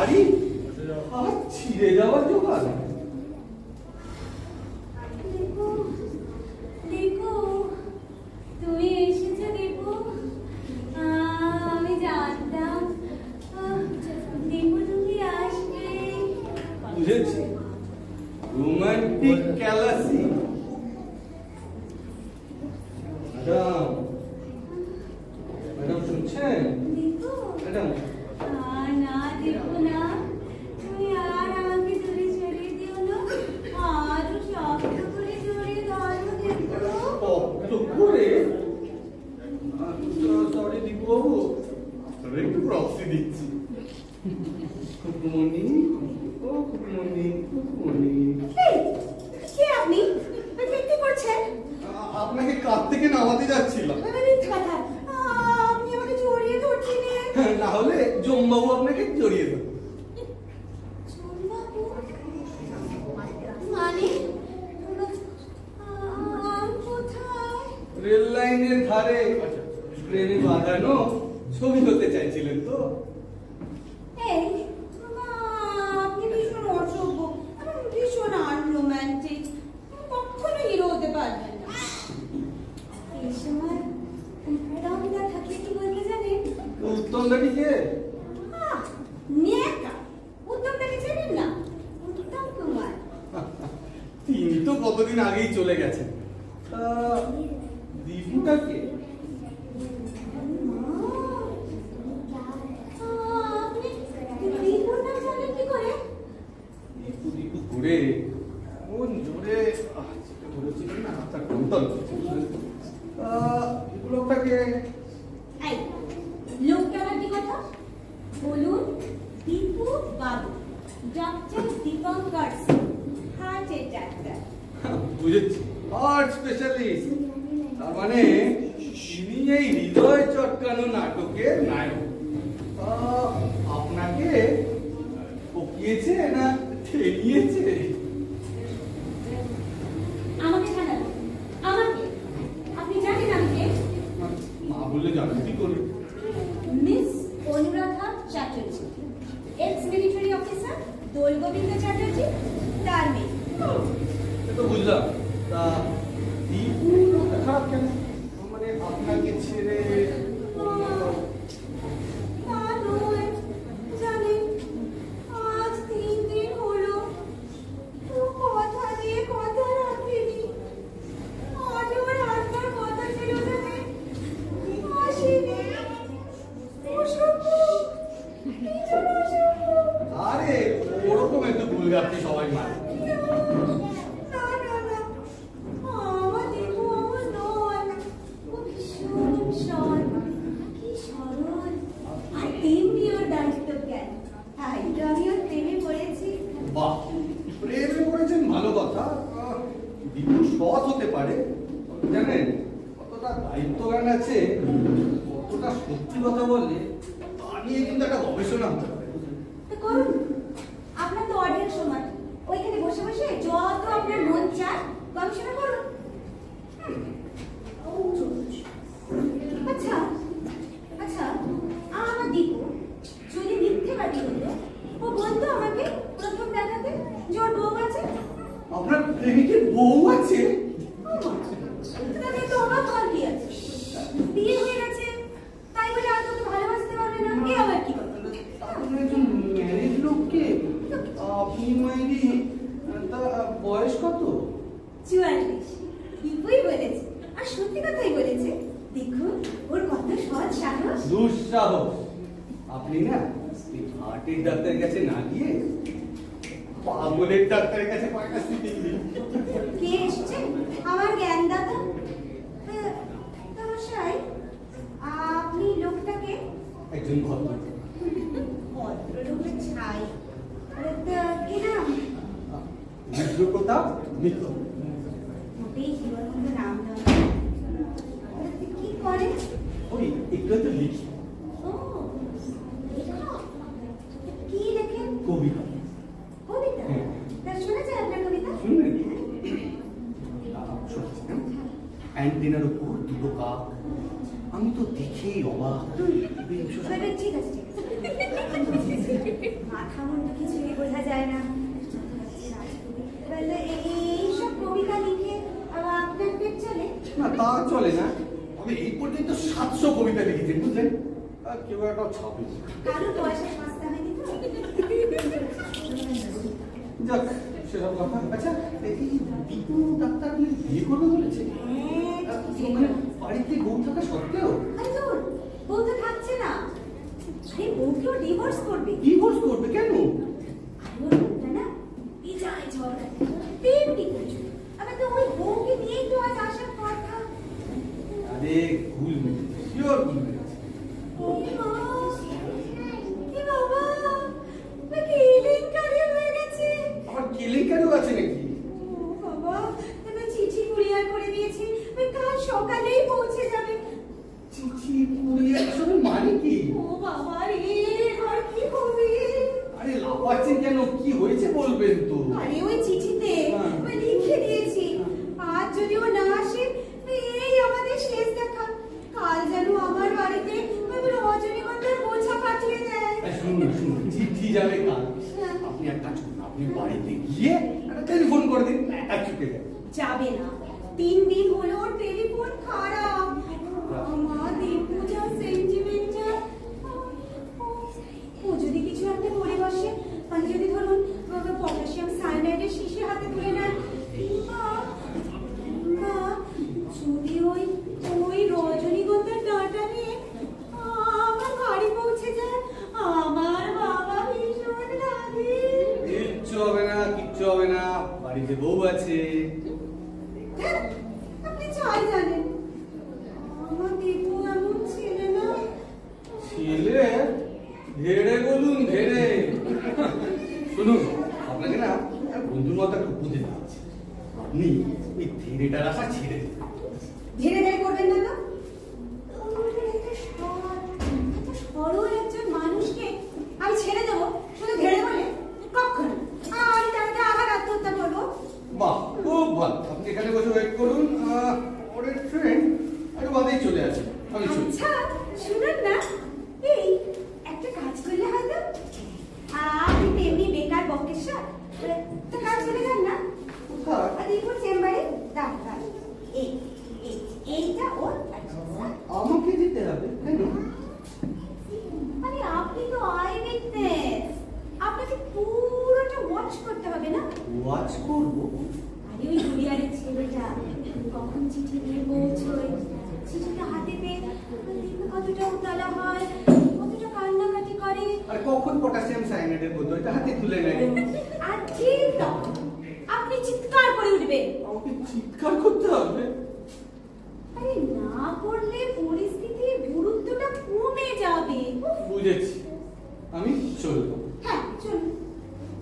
ভারী হাত ছিঁড়ে যাওয়ার জোগাড়। দেখো তুমি এসেছো, দেখো আমি জানতাম দেখো তুমি আসবে। বুঝেছি, রোমান্টিক ক্যালাসি। ম্যাডাম, ম্যাডাম শুনছেন? দেখো ম্যাডাম না, দেখো না, তুমি আর আমাকে দূরে সরিয়ে দিও না, আরো শক্ত করে জড়িয়ে ধরো। দেখো শক্ত করে? সরি দীপুবাবু, একটু প্রক্সি দিচ্ছি। খুকুমনি, ও খুকুমনি, খুকুমনি। কে আপনি? কি করছেন? আপনাকে কাঁধ থেকে নামাতে যাচ্ছিলাম। কথা, আপনি আমাকে জড়িয়ে ধরছিলেন। না হলে জমবাবু আপনাকে জড়িয়ে দেব। মানে কোথায়? রেল লাইনের ধারে ট্রেনে বাঁধানো ছবি হতে চাইছিলেন তো? এই আপনি ভীষণ অসভ্য, ভীষণ আনরোম্যান্টিক, কখনো হিরো হতে পারবেন না। এই সময় রংটা থাকলে কি বলতে জানেন? উত্তম দাঁড়িয়ে নেকা উত্তম দাকে জানেন না? উত্তম কুমার। তিনি তো কতদিন আগেই চলে গেছেন। দীপুটাকে ঘুরে এমন জোরে ধরেছিলেন না, হাতটা টনটন লোকটাকে। লোকটা আমার কি কথা বলুন? দীপু বাবু, ডক্টর দীপঙ্কর সিং, হার্টের ডাক্তার। বুঝেছি, হার্ট স্পেশালিস্ট। তার মানে তিনি এই হৃদয় চটকানো নাটকের নায়ক। আপনাকে পকিয়েছে না ঠেলিয়েছে? আমাকে জানাবেন? আমাকে? আপনি জানেন আমি কে? মা বললে জানেন কি করে? Miss Anuradha Chatterjee, ex military officer Dol Gobinda Chatterjee, তার মেয়ে। তো বুঝলাম। তা দীপু খারাপ কেন? মানে আপনাকে ছেড়ে? জানেন, আজ 3 দিন হলো ও কথা দিয়ে কথা রাখেনি। আজ ওর আসবার কথা ছিল, জানেন, আসেনি। আরে ওরকম একটু ভুল আপনি সবাই মানে। বাহ, প্রেমে পড়েছেন ভালো কথা। দীপু সৎ হতে পারে, জানেন কতটা দায়িত্বজ্ঞান আছে, কতটা সত্যি কথা বলে তা নিয়ে কিন্তু একটা গবেষণা হতে পারে। করুন, আপনার তো অর্ধেক সময় ওইখানে বসে বসে যত আপনার মন চায় গবেষণা করুন। আচ্ছা আচ্ছা, আমার দীপু যদি মিথ্যেবাদী হতো, ও বলতো আমাকে প্রথম দেখাতে যে ওর বউ আছে। আপনার প্রেমিকের বউ আছে? তাহলে তো অবাক হওয়ার কি আছে? বিয়ে হয়ে গেছে তাই বলে আর তোকে ভালোবাসতে পারবে না, এ আবার কি কথা? আপনি একজন ম্যারেজ লোককে আপনি মাইরি, তা বয়স কত? 44। দীপুই বলেছে, আর সত্যি কথাই বলেছে। দেখুন ওর কত সৎ সাহস। দুঃসাহস। আপনি না হার্টের ডাক্তারের কাছে না গিয়ে পাগলের ডাক্তারের কাছে পায়না স্থিতি। কে এসছে? আমার জ্ঞানদাতা। মশাই, আপনি লোকটাকে? একজন ভদ্রলোকের ছাই। কি নাম? রুদ্রপ্রতাপ মিত্র। মোটেই হিরোর মতো নাম দাও। কি করে? ওই একটু তো লিখি। ও লেখা? কি লেখেন? কবিতা। কবিতা? তা শোনা যায় আপনার কবিতা? শুনলেন? অ্যান্টেনার উপর দুটো কাক, আমি তো দেখেই অবাক। ঠিক আছে ঠিক আছে। মাথা মুন্ডু কিছুই বোঝা যায় না। এইসব কবিতা লিখে আপনার পেট চলে? না, তা চলে না। আমি এই পর্যন্ত 700 কবিতা লিখেছি, বুঝলেন? আর কেউ একটা ছাপে। কারো পয়সা সস্তা হয়নি তো? যাক, সেসব কথা। আচ্ছা, এই দীপু ডাক্তার আপনি বিয়ে করবে বলেছে? মানে বাড়িতে বউ থাকা সত্ত্বেও? আরে দূর, বউ তো থাকছে না। আরে বউকেও ডিভোর্স করবে। ডিভোর্স করবে কেন? আরে ওর বউটা না বিজয় ঝগড়া তেমনি কিছু। আবার তো ওই বউকে নিয়েই তো আজ আসার কথা। আরে ভুল মেরেছে, শিওর ভুল মেরেছে। আমার কেলেঙ্কারিও আছে নাকি? চিঠি কুরিয়ার করে দিয়েছি, কাল সকালেই পৌঁছে যাবে। চিঠি কুরিয়ার আসলে মানে কি? ও বাবা রে, আর কি হবে? আরে লাফাচ্ছেন কেন? কি হয়েছে বলবেন তো? আরে ওই চিঠিতে লিখে দিয়েছি, আজ যদি ও না আসে এই আমাদের শেষ দেখা। কাল যেন আমার বাড়িতে রজনীগন্ধার বোঝা পাঠিয়ে দেয়। শুনুন শুনুন, চিঠি যাবে কাল। আপনি এক কাজ করুন, আপনি বাড়িতে গিয়ে একটা টেলিফোন করে দিন, এক চুকে যাবে। যাবে না, 3 দিন হলো ওর টেলিফোন খারাপ। আমার দীপু যা সেন্টিমেন্টাল। ও যদি কিছু একটা করে বসে, মানে যদি ধরুন পটাশিয়াম সায়ানাইডের শিশি হাতে তুলে নেন, কিংবা যদি ওই রজনীগন্ধার ডাঁটা নিয়ে আমার বাড়ি পৌঁছে যায়, আমার বাবা ভীষণ রাগে। কিচ্ছু হবে না, কিচ্ছু হবে না, বাড়িতে বউ আছে। আপনি চাই জানেন, আমার দীপু এমন ছেলে না। ছেলে? ধেড়ে বলুন, ধেড়ে। শুনুন, আপনাকে না বন্ধুর মতো একটা উপদেশ দিচ্ছি। আপনি ওই ধেড়েটার আশা ছেড়ে দিন। ধীরে ধীরে করবেন না তো? সরল একজন মানুষকে আমি ছেড়ে দেবো শুধু ধেড়ে বলে? কখনো। আমি তাকে আবার আত্মহত্যা করবো। বাহ, খুব ভালো। আপনি এখানে বসে ওয়েট করুন, ওর ট্রেন একটু বাদেই চলে আসে। আমি শুনি। আচ্ছা শুনুন না, এই একটা কাজ করলে হয়তো আপনি তেমনি বেকার বকেশ্বর তো কাজ করে যান না। কোথায়? দীপুর চেম্বারে দাঁড় এইটা ওর। আমাকে দিতে হবে কেন? আরে আপনি তো আই উইটনেস, আপনাকে পুরোটা ওয়াচ করতে হবে না? ওয়াচ করবো? আরে ওই কুরিয়ারের ছেলেটা কখন চিঠি নিয়ে পৌঁছয়, চিঠিটা হাতে পেয়ে দীপু কতটা উতলা হয়, কতটা কান্নাকাটি করে, আর কখন পটাশিয়াম সায়ানাইডের বোতলটা হাতে তুলে নেয়। আর ঠিক তখন আপনি চিৎকার করে উঠবেন। আমাকে চিৎকার করতে হবে? আরে না করলে পরিস্থিতির গুরুত্বটা কমে যাবে। বুঝেছি, আমি চলবো। হ্যাঁ চলুন।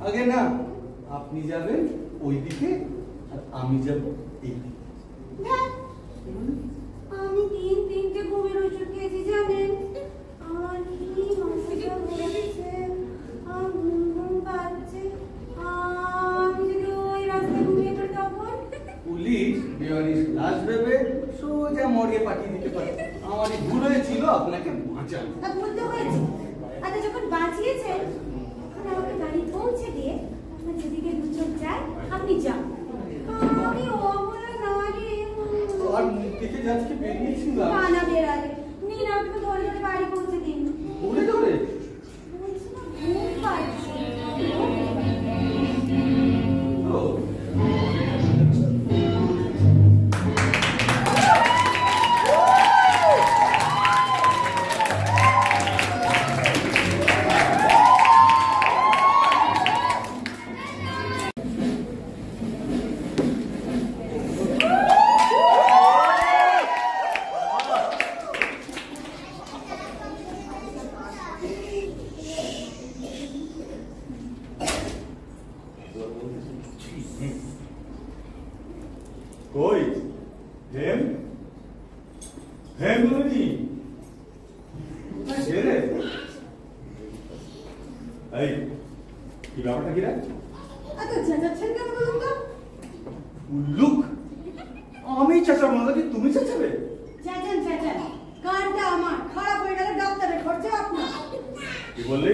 আগে না, আপনি যাবেন ওইদিকে আর আমি যাব এইদিকে। হ্যাঁ, আমি 3 ঘুমের ওষুধ খেয়েছি জানেন। আমার কি মাথাটা ঘুরছে, ঘুম পাচ্ছে। আমি যদি ওই রাস্তায় ঘুমিয়ে পড়ি তখন? পুলিশ বেওয়ারিশ লাশ ভেবে সোজা মর্গে পাঠিয়ে দিতে পারে। আমারই ভুল হয়েছিল আপনাকে বাঁচানো। ভুল তো হয়েছে, আচ্ছা যখন বাঁচিয়েছেন তখন আমাকে বাড়ি পৌঁছে দিয়ে আমার যেদিকে দু চোখ যায় আপনি যান। আমি অবলা নারী। আর মুখ থেকে যাচ্ছে বেরিয়েছিলাম। না বেরালে নিন, আপনি ধরে ধরে বাড়ি পৌঁছে দিন। ধরে ধরে? বলছি না ঘুম পাচ্ছে। ও, কই হেম হেমনি ছেড়ে এই কি ব্যাপারটা কি রে? আচ্ছা চেঁচাচ্ছেন কেন বলুন তো? উল্লুক, আমি চেঁচাবো না কি তুমি চেঁচাবে? চেঁচান কানটা আমার খারাপ হয়ে গেলে ডাক্তারের খরচা আপনার। কি বললি?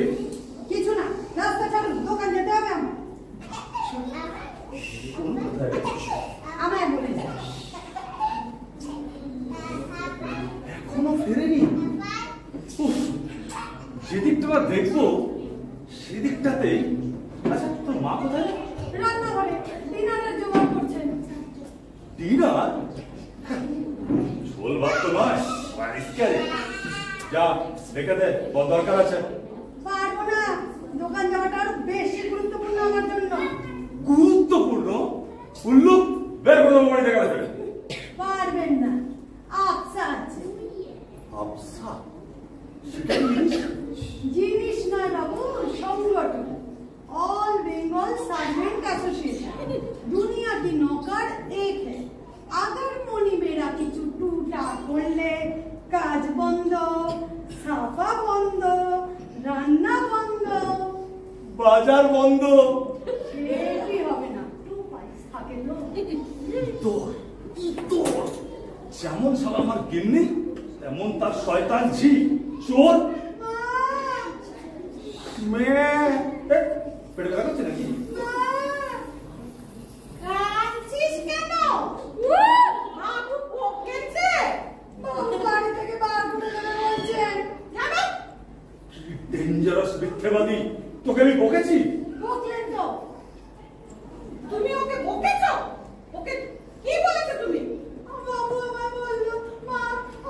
যেদিকটা দেখবো সেদিকটাতেই। আচ্ছা, তোর মা কোথায়? রান্নাঘরে ডিনারের জোগাড় করছেন। ডিনার? ঝোল ভাত তো নয়, যা দেখে দে, বড় দরকার আছে। পারবো না, দোকান যাওয়াটা আরো বেশি গুরুত্বপূর্ণ আমার জন্য। গুরুত্বপূর্ণ? উল্লুক, বের করে দেবো বাড়ি থেকে। পারবেন না, আচ্ছা আছে। আচ্ছা, জিনিস নয় বাবু, সংগঠন। All Bengal servant association. दुनिया की नौकर एक है। अगर मनी मेरा किचु टूटा করলে কাজ বন্ধ, সাফা বন্ধ, রান্না বন্ধ, বাজার বন্ধ। সেটি হবে না, টু পাইস থাকে না। তোর তোর যেমন সব আমার গিন্নি, তেমন তার শয়তান ঝি চোর। মেয়ে পেটে ব্যথা করছে নাকি? কাঁদছিস কেন? বাবু বকেছে, বাবু বাড়ি থেকে বার করে দেবে বলছেন। জানো কি ডেঞ্জারাস মিথ্যেবাদী, তোকে আমি বকেছি? বকলেন তো? তুমি ওকে বকেছো? ওকে কি বলেছো তুমি? বাবু আমায় বললো, মা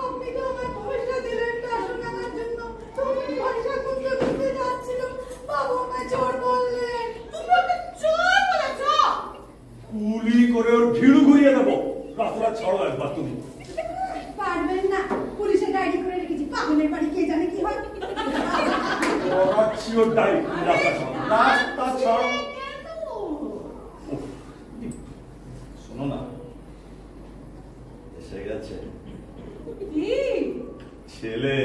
আপনি তো আমায় পয়সা দিলেন 400 টাকার জন্য, তুমি পয়সা খুঁজতে খুঁজতে যাচ্ছিল, বাবু আমায় চোর বললেন। তুমি ওকে চোর বলেছো? গুলি করে ওর ভিড়ু ঘুরিয়ে দেবো। রাতরা ছাড়ো একবার তুমি। পারবেন না, পুলিশে ডায়েরি করে রেখেছি, পাগলের বাড়ি কে জানে কি হয়। করাচ্ছি ওর ডায়েরি, রাস্তা ছাড়ো। শোনো না, এসে গেছে কি ছেলে।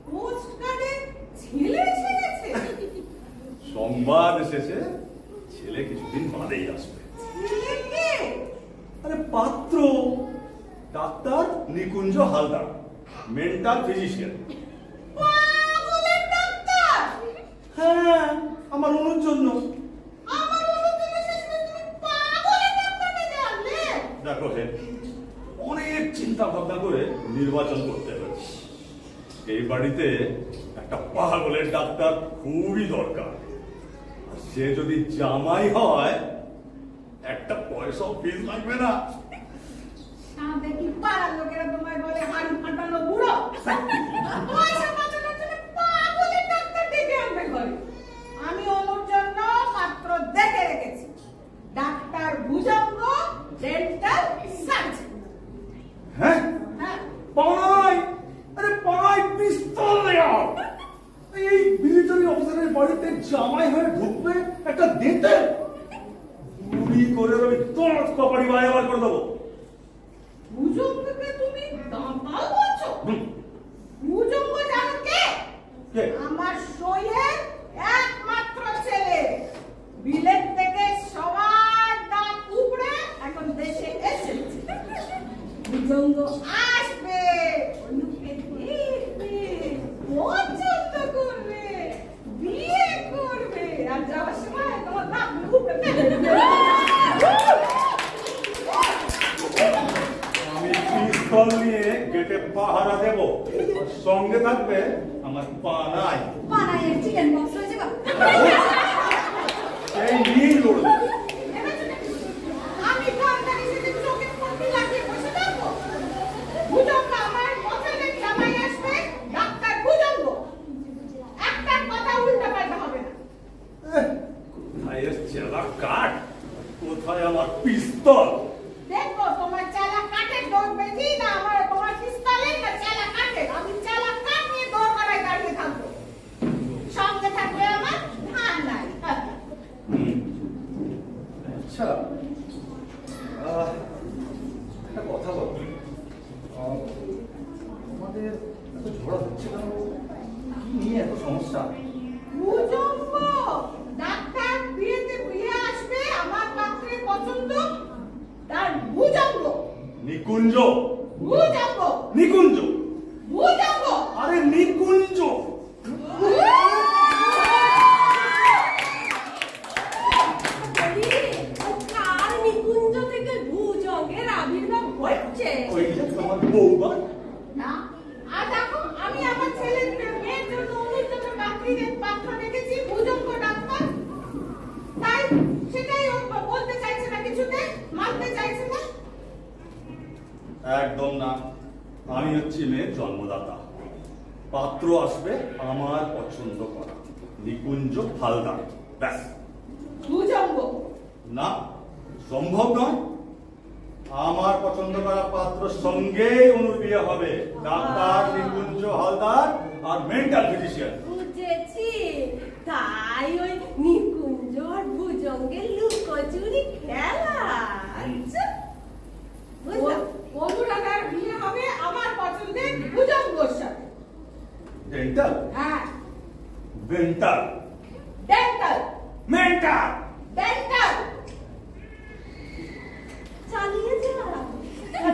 পোস্টকার্ডে ছেলে এসে গেছে? সংবাদ এসেছে, ছেলে কিছুদিন বাদেই আসবে। ছেলে কে? আরে পাত্র, ডাক্তার নিকুঞ্জ হালদার, মেন্টাল ফিজিশিয়ান। পাগলের ডাক্তার? হ্যাঁ, আমার অনুর জন্য। আমার অনুজন্য শেষে তুমি পাগলের ডাক্তারকে জানলে? দেখো হে, অনেক চিন্তা ভাবনা করে নির্বাচন করতে হবে। এই বাড়িতে একটা পাগলের ডাক্তার খুবই দরকার। আর সে যদি জামাই হয়, একটা পয়সাও ফিস লাগবে না। সামনে কি পাড়ার লোকেরা তোমায় বলে হাড়ি ফাটানো বুড়ো? পয়সা বাঁচানোর জন্য পাগলের ডাক্তার ডেকে আনবে ঘরে। আমি অনুর জন্য মাত্র দেখে রেখেছি, ডাক্তার ভুজঙ্গ ডেন্টাল সার্জন। হ্যাঁ, হ্যাঁ, পাই, আরে পাই পিস্তল নেও। এই মিলিটারি অফিসারের বাড়িতে জামাই হয়ে ঢুকবে একটা দিতে, গুলি করে আমি তোর কপাড়ি বাড়ি করে দেবো। ভুজঙ্গকে তুমি দাঁতাল বলছো? ভুজঙ্গ জানো কে? কে? আমার সইয়ের একমাত্র ছেলে। বিলেত থেকে সবার দাঁত উপড়ে এখন দেশে এসেছে। ভুজঙ্গ আসবে, অনুকে দেখবে, পছন্দ করবে, বিয়ে করবে, আর যাওয়ার সময় তোমার দাঁত উপড়ে ফেলে দেবে। আমি পিস্তল নিয়ে গেটে পাহারা দেব, সঙ্গে থাকবে আমার পানাই। পানাইয়ের চিকেন বক্স হয়েছে বা? এই নিয়েই লড়বে। আমি ঠান্ডার সাথে চোখে পট্টি লাগিয়ে বসে থাকবো? ভুজঙ্গ আমার পছন্দের জামাই আসবে, ডাক্তার ভুজঙ্গ। একটা কথা উল্টা পাল্টা হবে না। কোথায় এর চেলা কাঠ, কোথায় আমার পিস্তল? দেখো তোমার চালা কাঠের দৌড় বেঁধি না আমার তোমার পিস্তলের না চালা কাঠের। আমি চালা কাঠ নিয়ে দৌড় করায় দাঁড়িয়ে থাকবো, সঙ্গে থাকবে আমার ঠান্ডায়। আচ্ছা, একটা কথা বল, আমাদের এত ঝগড়া হচ্ছে কেন? কি নিয়ে এত সমস্যা? ভুজঙ্গ ডাক্তার বিয়েতে বিয়ে আসবে, আমার পাত্রের পছন্দ তার ভুজঙ্গ। নিকুঞ্জ, ভুজঙ্গ, নিকুঞ্জ, ভুজঙ্গ। আরে নিকুঞ্জ। কার নিকুঞ্জ থেকে ভুজঙ্গের আবির্ভাব হচ্ছে? ওই যে তোমার বৌমা। না, আর দেখো আমি আমার ছেলের মেয়ের জন্য অনুর জন্য একদম না, আমি হচ্ছি মেয়ের জন্মদাতা। পাত্র আসবে আমার পছন্দ করা, নিকুঞ্জ হালদার, ব্যাস। ভুজঙ্গ না, সম্ভব নয়। আমার পছন্দ করা পাত্র সঙ্গেই অনুর বিয়ে হবে। ডাক্তার নিকুঞ্জ হালদার আর মেন্টাল ফিজিশিয়ান। বুঝেছি, তাই ওই নিকুঞ্জ আর ভুজঙ্গের লুকোচুরি খেলা। আচ্ছা বুঝলাম। বন্ধুরাটার বিয়ে হবে আমার পছন্দের ভুজঙ্গর সাথে। ডেন্টাল, হ্যাঁ, মেন্টাল, ডেন্টাল, মেন্টাল। ডেন্টাল। চালিয়ে যা,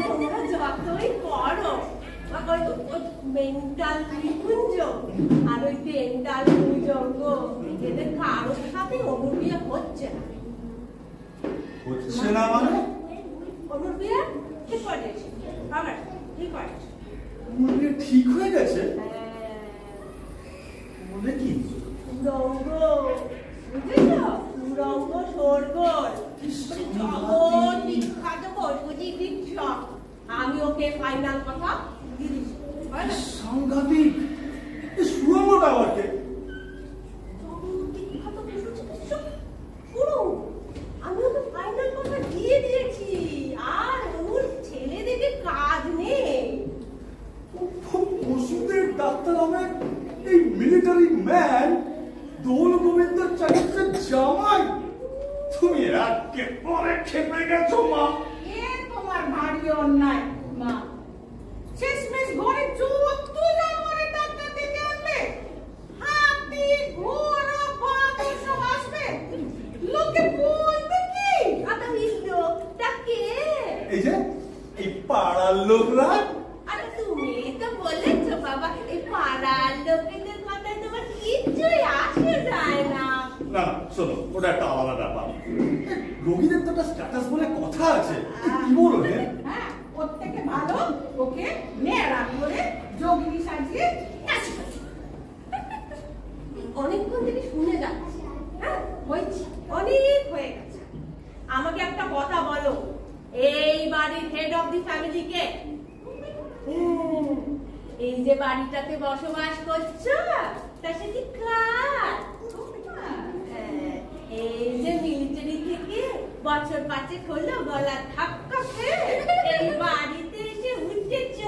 তোমরা যতই করো মেন্টাল নিকুঞ্জ আর ওই ডেন্টাল ভুজঙ্গ এদের কারোর সাথে অনুর বিয়ে হচ্ছে না। হচ্ছে না মানে? অনুর বিয়ে ঠিক করে দিয়েছি, আমার ঠিক করে দিয়েছি। মুরগি ঠিক হয়ে গেছে? বলে কি? রঙ্গ বুঝেছ, রঙ্গ সরগোল জগৎ বিখ্যাত বৈদ্যুতিক শিক্ষক। আমি ওকে ফাইনাল কথা দিয়ে দিচ্ছি। সাংঘাতিক। সুরঙ্গটা আবার কে? বিখ্যাত পশু চিকিৎসক পুরো আমি ওকে ফাইনাল কথা দিয়ে দিয়েছি। আর ওর ছেলে দেখে কাজ নেই। পশুদের ডাক্তার হবে এই মিলিটারি ম্যান দোল গোবিন্দ চাটুর্যের জামাই। তুমি একেবারে খেপে গেছো মা। এ তোমার ভারী অন্যায় মা। শেষমেশ ঘরে 14 জানুয়ারি ডাক্তার ডেকে আনলে। হাতি, ঘোড়া, বাদর সব আসবে। লোকে বলবে কি? আটা লোকটা কে? এই যে এই পাড়ার লোকরা। আরে তুমি তো বলেছো বাবা, এই পাড়ার লোকেদের কথা তোমার কিচ্ছুই আসে যায় না। না না, শোনো, ওটা একটা আলাদা ব্যাপার। রোগীদের তো একটা স্ট্যাটাস বলে কথা আছে। কি বলো রে? হ্যাঁ, ওর থেকে ভালো ওকে নেড়া করে যোগিনী সাজিয়ে নাচি করছি। অনেকক্ষণ থেকে শুনে যাচ্ছি। হ্যাঁ হয়েছে, অনেক হয়ে গেছে। আমাকে একটা কথা বলো, এই বাড়ির হেড অফ দি ফ্যামিলি কে? এই যে বাড়িটাতে বসবাস করছো তা সে কি কার? এই যে মিলিটারি থেকে বছর 5 হলো গলা ধাক্কা খেয়ে এই বাড়িতে এসে উঠেছ।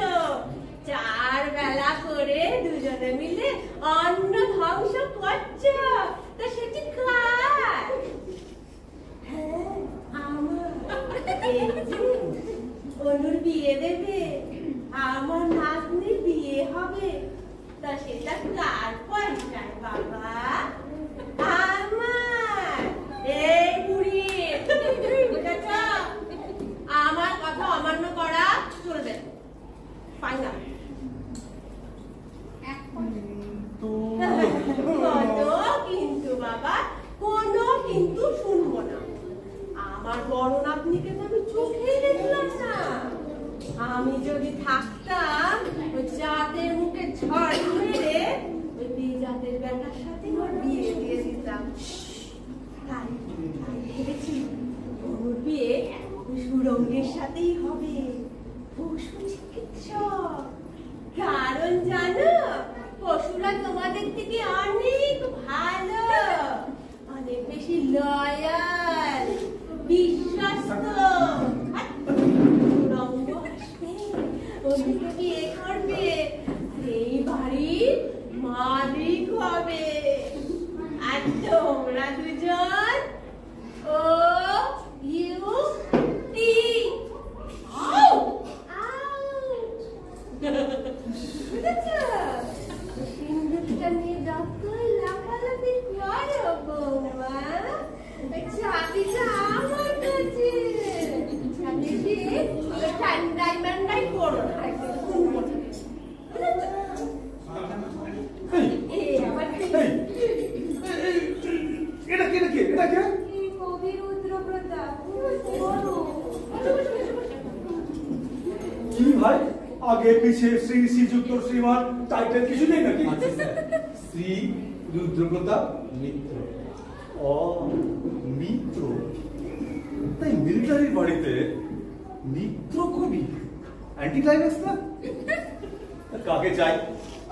4 বেলা করে দুজনে মিলে অন্ন ধ্বংস করছো, তা সেটি কার? হ্যাঁ আমার। এই যে অনুর বিয়ে দেবে, আমার নাতনির বিয়ে হবে, তা সেটা কার পয়সায় বাবা? আমার। এই বুড়ি, বুঝেছ? আমার কথা অমান্য করা চলবে ফাইনাল। কিন্তু বাবা, কোনো কিন্তু শুনবো না। আমার বড় নাতনিকে তো আমি চোখেই দেখলাম না। আমি যদি থাকতাম ওই জাতের মুখে ঝড় মেরে ওই বেজাতের বেটার সাথে ওর বিয়ে দিয়ে দিতাম। তাই ভেবেছি ওর বিয়ে ওই সুরঙ্গের সাথেই হবে, পশু চিকিৎসক। কারণ জানো, পশুরা তোমাদের থেকে অনেক ভালো, অনেক বেশি লয়াল, বিশ্বস্ত। সুরঙ্গ আসবে, ওদিকে বিয়ে করবে, এই বাড়ির মালিক হবে। আর তোমরা দুজন ও ইউ টি সিন্দুকটা নিয়ে যতই লাফালাফি করো বৌমা, চাবিটা আমার কাছে। ঠান্ডাই মান্ডাই করো না, শুনবো না। এটা কে? এটা কে? এটা কে? কবি রুদ্রপ্রতাপ। কি ভাই, আগে পিছে শ্রী শ্রীযুক্ত শ্রীমান টাইটেল কিছু নেই নাকি? আচ্ছা স্যার, শ্রী রুদ্রপ্রতাপ মিত্র। ও মিত্র, তাই মিলিটারির বাড়িতে মিত্র কবি? অ্যান্টি ক্লাইম্যাক্স না? কাকে চাই?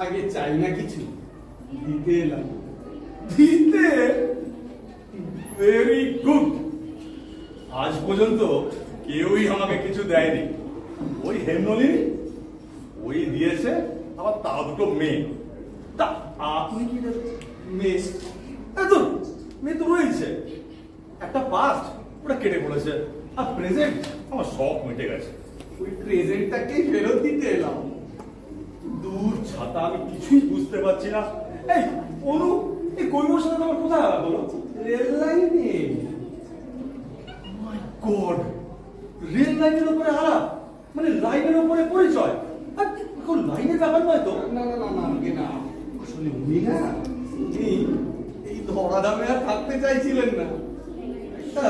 আগে চাই না কিছু, দিতে এলাম। দিতে? Very good. আজ পর্যন্ত কেউই আমাকে কিছু দেয়নি। ওই হেমনলিনী ওই দিয়েছে, আবার তাও দুটো মেয়ে। তা আপনি কি দেবেন? মেয়ে মেয়ে তো রয়েছে, একটা পাস্ট ওটা কেটে পড়েছে, আর প্রেজেন্ট আমার শখ মিটে গেছে। ওই প্রেজেন্টটাকেই ফেরত দিতে এলাম। দূর ছাতা, আমি কিছুই বুঝতে পারছি না। এই অনু, এই কৈবর সাথে তোমার কোথায় আলাপ বলো? রেল লাইনে। মাই গড, রেল লাইনের উপরে আলাপ, মানে লাইনের উপরে পরিচয়। আর কোন লাইনের ব্যাপার নয় তো? না না না না আগে না, আসলে উনি না, উনি এই ধরাধামে আর থাকতে চাইছিলেন না, একটা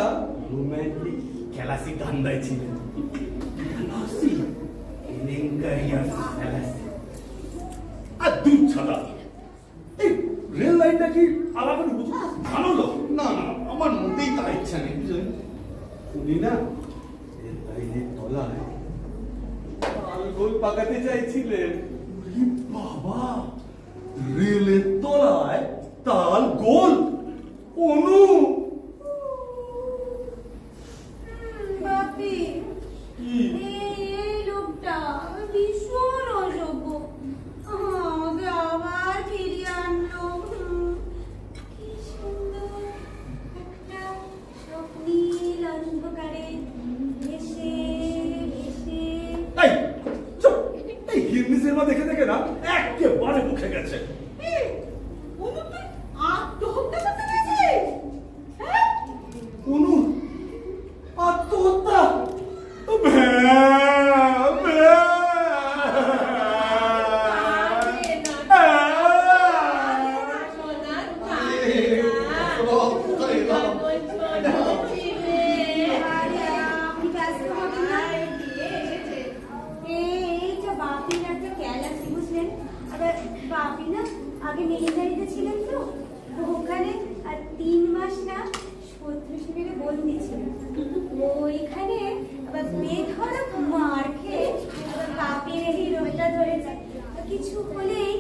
রোম্যান্টিক খেলাসি গান গাইছিলেন। খেলাসি? কেলেঙ্কারিয়া খেলাসি। আর দূর ছাতা, এই রেল লাইনটা কি আলাপের ভালো লোক? না না, আমার মোটেই তার ইচ্ছা নেই, বুঝলেন। উনি না রেল লাইনের তলায় তালগোল পাকাতে চাইছিলেন। ওরে বাবা, রেলের তলায় তাল গোল? অনু, বাপি, কি? এই লোকটা ভীষণ অযোগ্য। আমাকে আবার ফিরিয়ে আনলো। কি সুন্দর একটা স্বপ্নীল অন্ধকারে ভেসে ভেসে। এই চুপ, এই হিন্দি সিনেমা দেখে দেখে না একেবারে মুখে গেছে। অনু, তুই আত্মহত্যা করতে গেছিস? হ্যাঁ? অনু আত্মহত্যা? আগে মিলিটারিতে ছিলেন তো ওখানে, আর 3 মাস না শত্রু শিবিরে বন্দি ছিল। ওইখানে আবার বেধড়ক মার খেয়ে আবার বাপির এই রোগটা ধরেছে। কিছু হলেই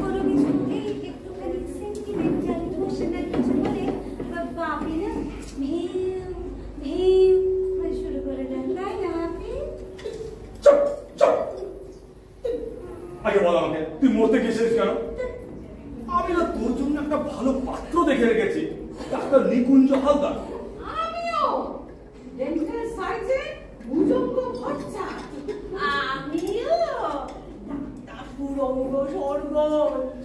কোনো কিছু হলেই একটুখানি সেন্টিমেন্টাল ইমোশনাল কিছু হলে বাপি না ভিউ ভিউ শুরু করে দেন, তাই না বাপি? চুপ চুপ, আগে বল আমাকে, তুই মরতে গেছিস কেন? আমি না তোর জন্য একটা ভালো পাত্র দেখে রেখেছি, ডাক্তার নিকুঞ্জ হালদার। আমিও ডেন্টাল সার্জন ভুজঙ্গ ভট্টা। আমিও ডাক্তার পুরঙ্গ স্বর্গ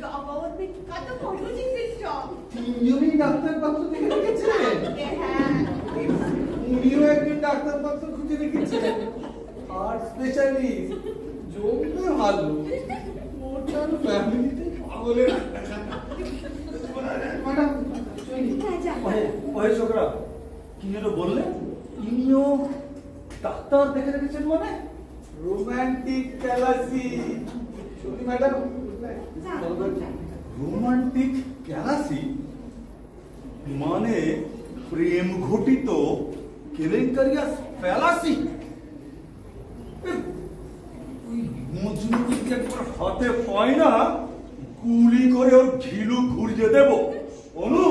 জগৎ বিখ্যাত পশু চিকিৎসক। তিনজনই ডাক্তার পাত্র দেখে রেখেছিলেন। হ্যাঁ, উনিও একজন ডাক্তার পাত্র খুঁজে রেখেছিলেন, হার্ট স্পেশালিস্ট। জমবে ভালো, ওটার ফ্যামিলিতে পাগলের ম্যাডাম। হ্যাঁ যা। ওহে ছোকরা, কি যেন বললে? ইনিও ডাক্তার দেখে রেখেছেন মানে? রোম্যান্টিক ক্যালাসি। শুনি ম্যাডাম, রোমান্টিক ক্যালাসি মানে প্রেম ঘটিত কেলেঙ্কারিয়া ফ্যালাসি। ওই মজনুকে একবার হাতে পাই না, গুলি করে ওর ঘিলু ঘুরিয়ে দেব। অনু,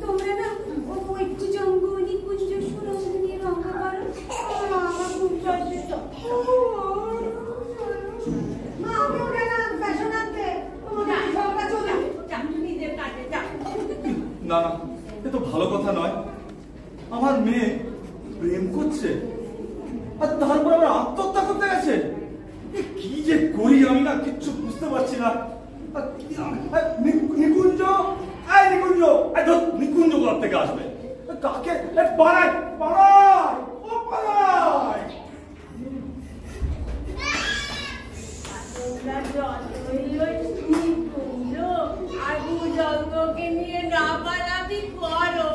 তোমরা না ওই কুজঙ্গ নিকুঞ্জ সুরঙ্গ নিয়ে রঙা করো, আমার খুব চলছে। মা আমি ওটা না ফ্যাশন আনতে, তোমাদের সবটা চলে যা নিজের কাজে যা। না না, এ তো ভালো কথা নয়। আমার মেয়ে প্রেম করছে আর তারপর আবার আত্মহত্যা করতে গেছে। এ কি যে করি আমি না কিচ্ছু বুঝতে পারছি না। নিকুঞ্জ, নিকুঞ্জ, নিকুঞ্জ ঘর থেকে আসবে কাকে? পাড়ায় পাড়ায় ও পাড়ায়। তোমরা যতই ওই নিকুঞ্জ আর ভুজঙ্গকে নিয়ে লাফালাফি করো,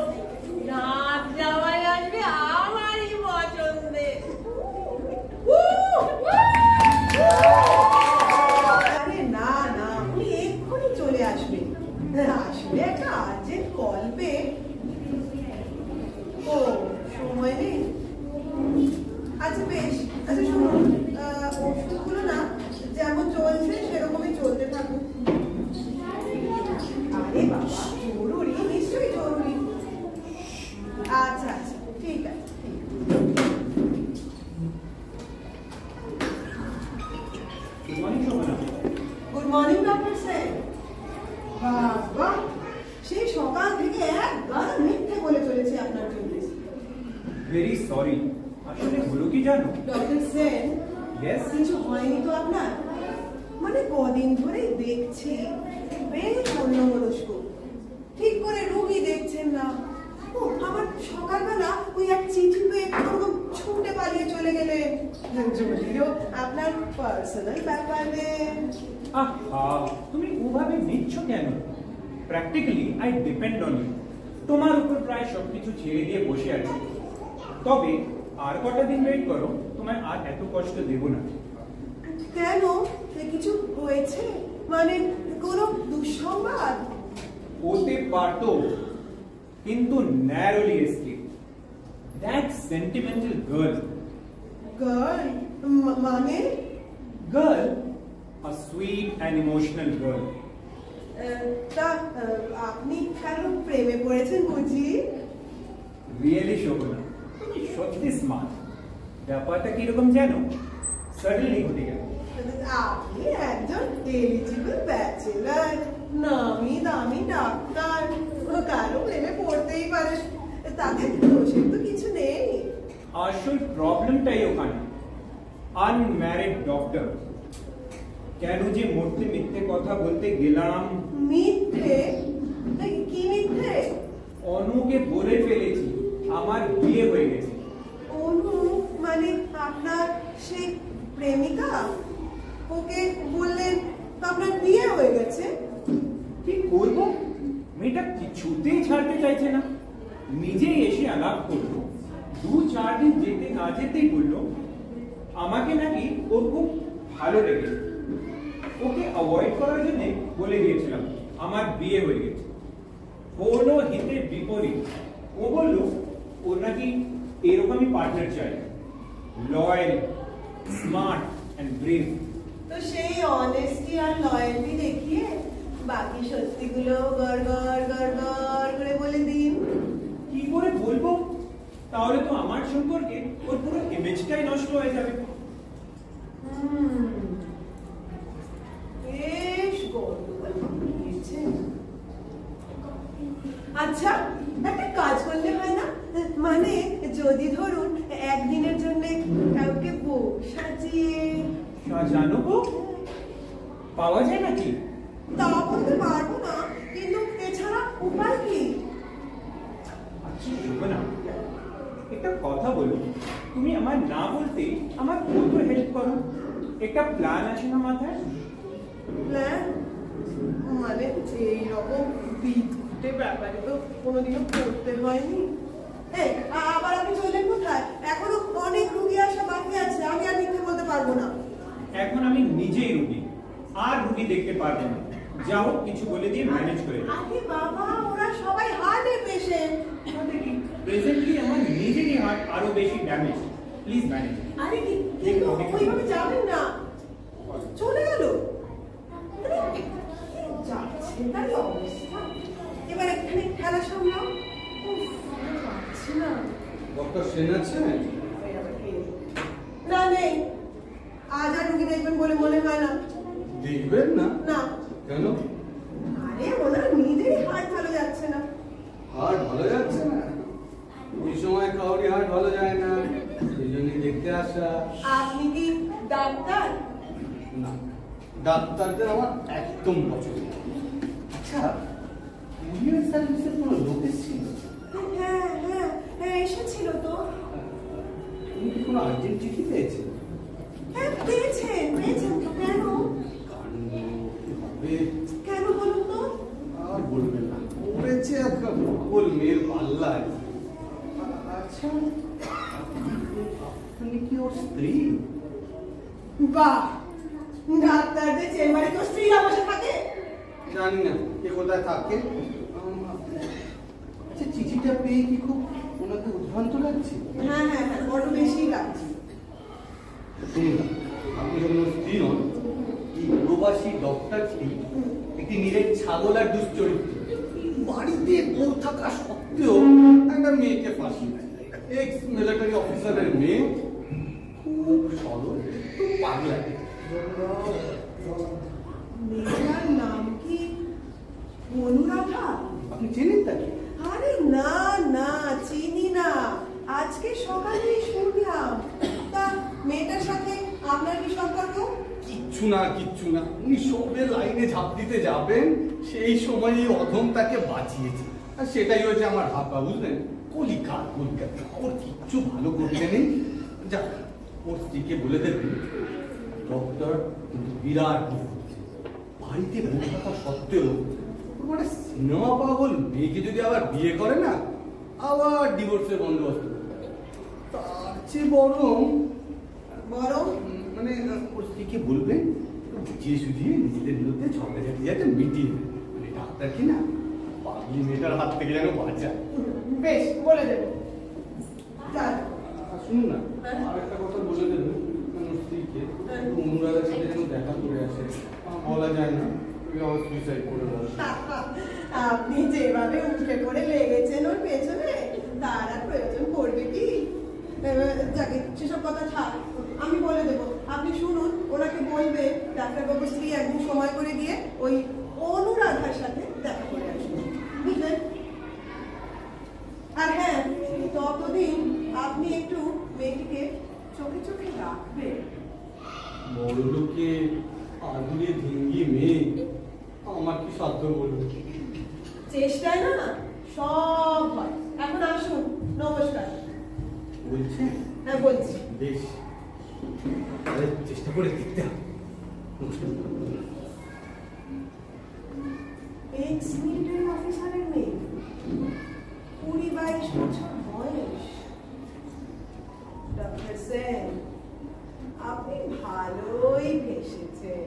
নাচ যাওয়াই আসবে আমারই পছন্দে। আরে না না, উনি এক্ষুনি চলে আসবেন। আসলে একটা আর্জেন্ট কল পেয়ে। ও সময় নেই? আচ্ছা বেশ, good morning Shobhana. Good morning doctor sir. বাবা, সেই সকাল থেকে এক গাদা মিথ্যে বলে চলেছে আপনার জন্য। ভেরি সরি, আসলে হলো কি জানো? ডক্টর স্যার, ইয়েস, কিছু হয়নি তো আপনার? মানে কদিন ধরেই দেখছি বেশ অন্যমনস্ক, ঠিক করে রোগী দেখছেন না। ও আবার সকালবেলা ওই এক চিঠি পেয়ে ওরকম ছুটে পালিয়ে চলে গেলেন। যদিও আপনার পার্সোনাল ব্যাপারে। আহা, তুমি ওভাবে নিচ্ছ কেন? Practically I depend on you. তোমার উপর প্রায় সবকিছু ছেড়ে দিয়ে বসে আছি। তবে আর কটা দিন ওয়েট করো, তোমায় আর এত কষ্ট দেব না। কেন, কিছু হয়েছে? মানে কোনো দুঃসংবাদ? হতে পারতো, কিন্তু narrowly escape. That sentimental girl. Girl মানে? Girl, a sweet and emotional girl. তা আপনি কারো প্রেমে পড়েছেন বুঝি? রিয়েলি শোভনা, তুমি সত্যি স্মার্ট। ব্যাপারটা কিরকম জানো? সাডেনলি ঘটে গেল। আপনি একজন এলিজিবল ব্যাচেলার, নামি দামি ডাক্তার, কারো প্রেমে পড়তেই পারে, তাদের দোষের তো কিছু নেই। আসল প্রবলেমটাই ওখানে, আনম্যারিড ডক্টর। কেন যে মরতে মিথ্যে কথা বলতে গেলাম। মিথ্যে? কি মিথ্যে? অনুকে বলে ফেলেছি আমার বিয়ে হয়ে গেছে। অনু মানে আপনার সেই প্রেমিকা? ওকে বললেন আপনার বিয়ে হয়ে গেছে? কি করবো, মেয়েটা কিছুতেই ছাড়তে চাইছে না। নিজেই এসে আলাপ করলো, 2-4 দিন যেতে না যেতেই বললো আমাকে নাকি ওর খুব ভালো লেগেছে। ওকে অ্যাভয়েড করার জন্য বলে দিয়েছিলাম আমার বিয়ে হয়ে গেছে। হলো হিতে বিপরীত। ও বললো ওর নাকি এরকমই পার্টনার চাই, লয়াল, স্মার্ট অ্যান্ড ব্রেভ। তো সেই অনেস্টি আর লয়্যালটি দেখিয়ে বাকি সত্যিগুলো গড় গড় গড় গড় করে বলে দিন। কি করে বলবো? তাহলে তো আমার সম্পর্কে ওর পুরো ইমেজটাই নষ্ট হয়ে যাবে। বেশ গন্ডগোল বানিয়েছে। আচ্ছা, একটা কাজ করলে হয় না? মানে যদি ধরুন একদিনের জন্য কাউকে বউ সাজিয়ে। সাজানো গো? পাওয়া যায় নাকি? তা বলতে পারবো না, কিন্তু এছাড়া উপায় কি? আচ্ছা শোভনা, একটা কথা বলো, তুমি আমার না বলতে আমার কত হেল্প করো। একটা প্ল্যান আছে না মাথায়? প্ল্যান? মানে এইরকম বিধুটে ব্যাপারে তো কোনোদিনও করতে হয়নি। আবার আপনি চললেন কোথায়? এখনো অনেক রুগী আসা বাকি আছে, আমি আর মিথ্যে বলতে পারবো না। এখন আমি নিজেই রুগী, আর রুগী দেখতে পারবো না। যাও, কিছু বলে দিয়ে ম্যানেজ করে দাও। আরে বাবা, ওরা সবাই হার্টের পেশেন্ট। প্রেজেন্টলি আমার নিজেরই হার্ট আরো বেশি ড্যামেজ। Please manage. আরে কিন্তু ওইভাবে যাবেন না, চলে গেল। যাচ্ছে তার অবস্থা। এবার এখানে খেলা সামলাও। পারছি না। ডক্টর সেন আছেন? না, নেই। আজ আর রুগী দেখবেন বলে মনে হয় না। দেখবেন না? না। কেন? আরে ওনার নিজেরই হার্ট ভালো যাচ্ছে না। হার্ট ভালো যাচ্ছে না? ওই সময় কাউরি হার্ট ভালো যায় না, সেই জন্যই দেখতে আসা। আপনি কি ডাক্তার? না, ডাক্তারদের আমার একদম পছন্দ না। আচ্ছা, কুরিয়ার সার্ভিসের কোনো লোক এসেছিল? হ্যাঁ হ্যাঁ হ্যাঁ, এসেছিল তো। তুমি কি কোনো আর্জেন্ট চিঠি পেয়েছেন? হ্যাঁ, পেয়েছেন তো। কেন? কাণ্ড, কিভাবে? কেন বলুন তো? আর বলবেন না, পড়েছে একটা ভূগোল মেয়ের পাল্লায়। আচ্ছা, আপনি কি ওর স্ত্রী? বাহ, ডাক্তারদের চেম্বারে তো স্ত্রীরা বসে থাকে। জানি না কে কোথায় থাকে। আচ্ছা, চিঠিটা পেয়ে কি খুব ওনাকে উদ্ভ্রান্ত লাগছে? হ্যাঁ হ্যাঁ হ্যাঁ, বড় বেশি লাগছে। শুনুন না, আপনি যখন ওর স্ত্রী নন, এই প্রবাসী ডক্টরটি একটি নিরেট ছাগল আর দুশ্চরিত্র। বাড়িতে বউ থাকা সত্ত্বেও একটা মেয়েকে ফাঁসি দেয়। এক্স মিলিটারি অফিসারের মেয়ে, খুব সরল, খুব পাগলা। মেয়েটার নাম কি অনুরাধা? আপনি চেনেন তাকে? আরে না না, চিনি না, আজকে সকালেই শুনলাম। তা মেয়েটার সাথে আপনার কি সম্পর্ক? কিচ্ছু না, কিচ্ছু না। উনি সবে লাইনে ঝাঁপ দিতে যাবেন, সেই সময় এই অধম তাকে বাঁচিয়েছে। আর সেটাই হয়েছে আমার ভাবনা, বুঝলেন? কলিকাল কলিকাল, ওর কিচ্ছু ভালো করতে নেই। যাক, ওর স্ত্রীকে বলে দেবেন ডক্টর বিরাট বিপদ। বাড়িতে বউ থাকা সত্ত্বেও ওর মানে সিনেমা পাগল মেয়েকে যদি আবার বিয়ে করে না, আবার ডিভোর্সের বন্দোবস্ত করতে হবে। তার চেয়ে বরং মানে ওর স্ত্রীকে বলবেন বুঝিয়ে সুঝিয়ে নিজেদের মধ্যে ঝগড়াঝাটি যাতে মিটিয়ে দেবে। মানে ডাক্তার কি না পাগলি মেয়েটার হাত থেকে যেন বাঁচায়। বেশ, বলে দেবো। যান। শুনুন না, আর একটা কথা বলে দেবেন ওর স্ত্রীকে, অনুরাধার সাথে যেন দেখা করে আসে। বলা যায় না সুইসাইড করে বসে। আপনি যেভাবে উঠে পড়ে লেগেছেন ওর পেছনে, তার আর প্রয়োজন পড়বে কি? যাকে সেসব কথা থাক, আমি বলে দেবো। আপনি শুনুন, ওনাকে বলবে ডাক্তারবাবুর স্ত্রী একদিন সময় করে গিয়ে ওই অনুরাধার সাথে দেখা করে আসবে, বুঝলেন? আর হ্যাঁ, ততদিন আপনি একটু মেয়েটিকে চোখে চোখে রাখবেন। বড় লোকে আদুরে ভেঙ্গি মেয়ে, আমার কি সাধ্য বলবে? চেষ্টায় না সব হয়। এখন আসুন, নমস্কার। বলছে হ্যাঁ, বলছি। বেশ, তাহলে চেষ্টা করে দেখতে হবে। এক্স মিলিটারি অফিসারের মেয়ে, 20-22 বছর বয়স। ডক্টর সেন, আপনি ভালোই ফেসেছেন।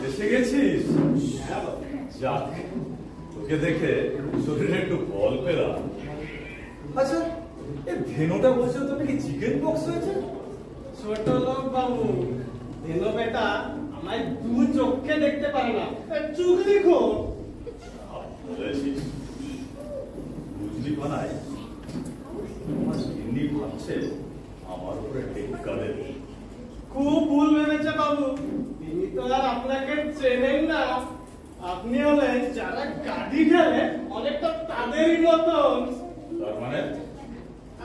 এসে গেছিস? যাক, তোকে দেখে শরীরে একটু বল পেলাম। আচ্ছা, এই ধেনুটা বলছো তুমি কি চিকেন বক্স হয়েছে? ছোট লোক বাবু, ধেনো বেটা আমায় দু চোখে দেখতে পারে না, চোখ দেখো। বলেছিস বুঝলি বানাই, আমার এমনি ভাবছে আমার উপরে টেক্কা দেবে। খুব ভুল ভেবেছে বাবু, তিনি তো আর আপনাকে চেনেন না। আপনি হলেন যারা গাড়ি খেলে অনেকটা তাদেরই মতন। তার মানে?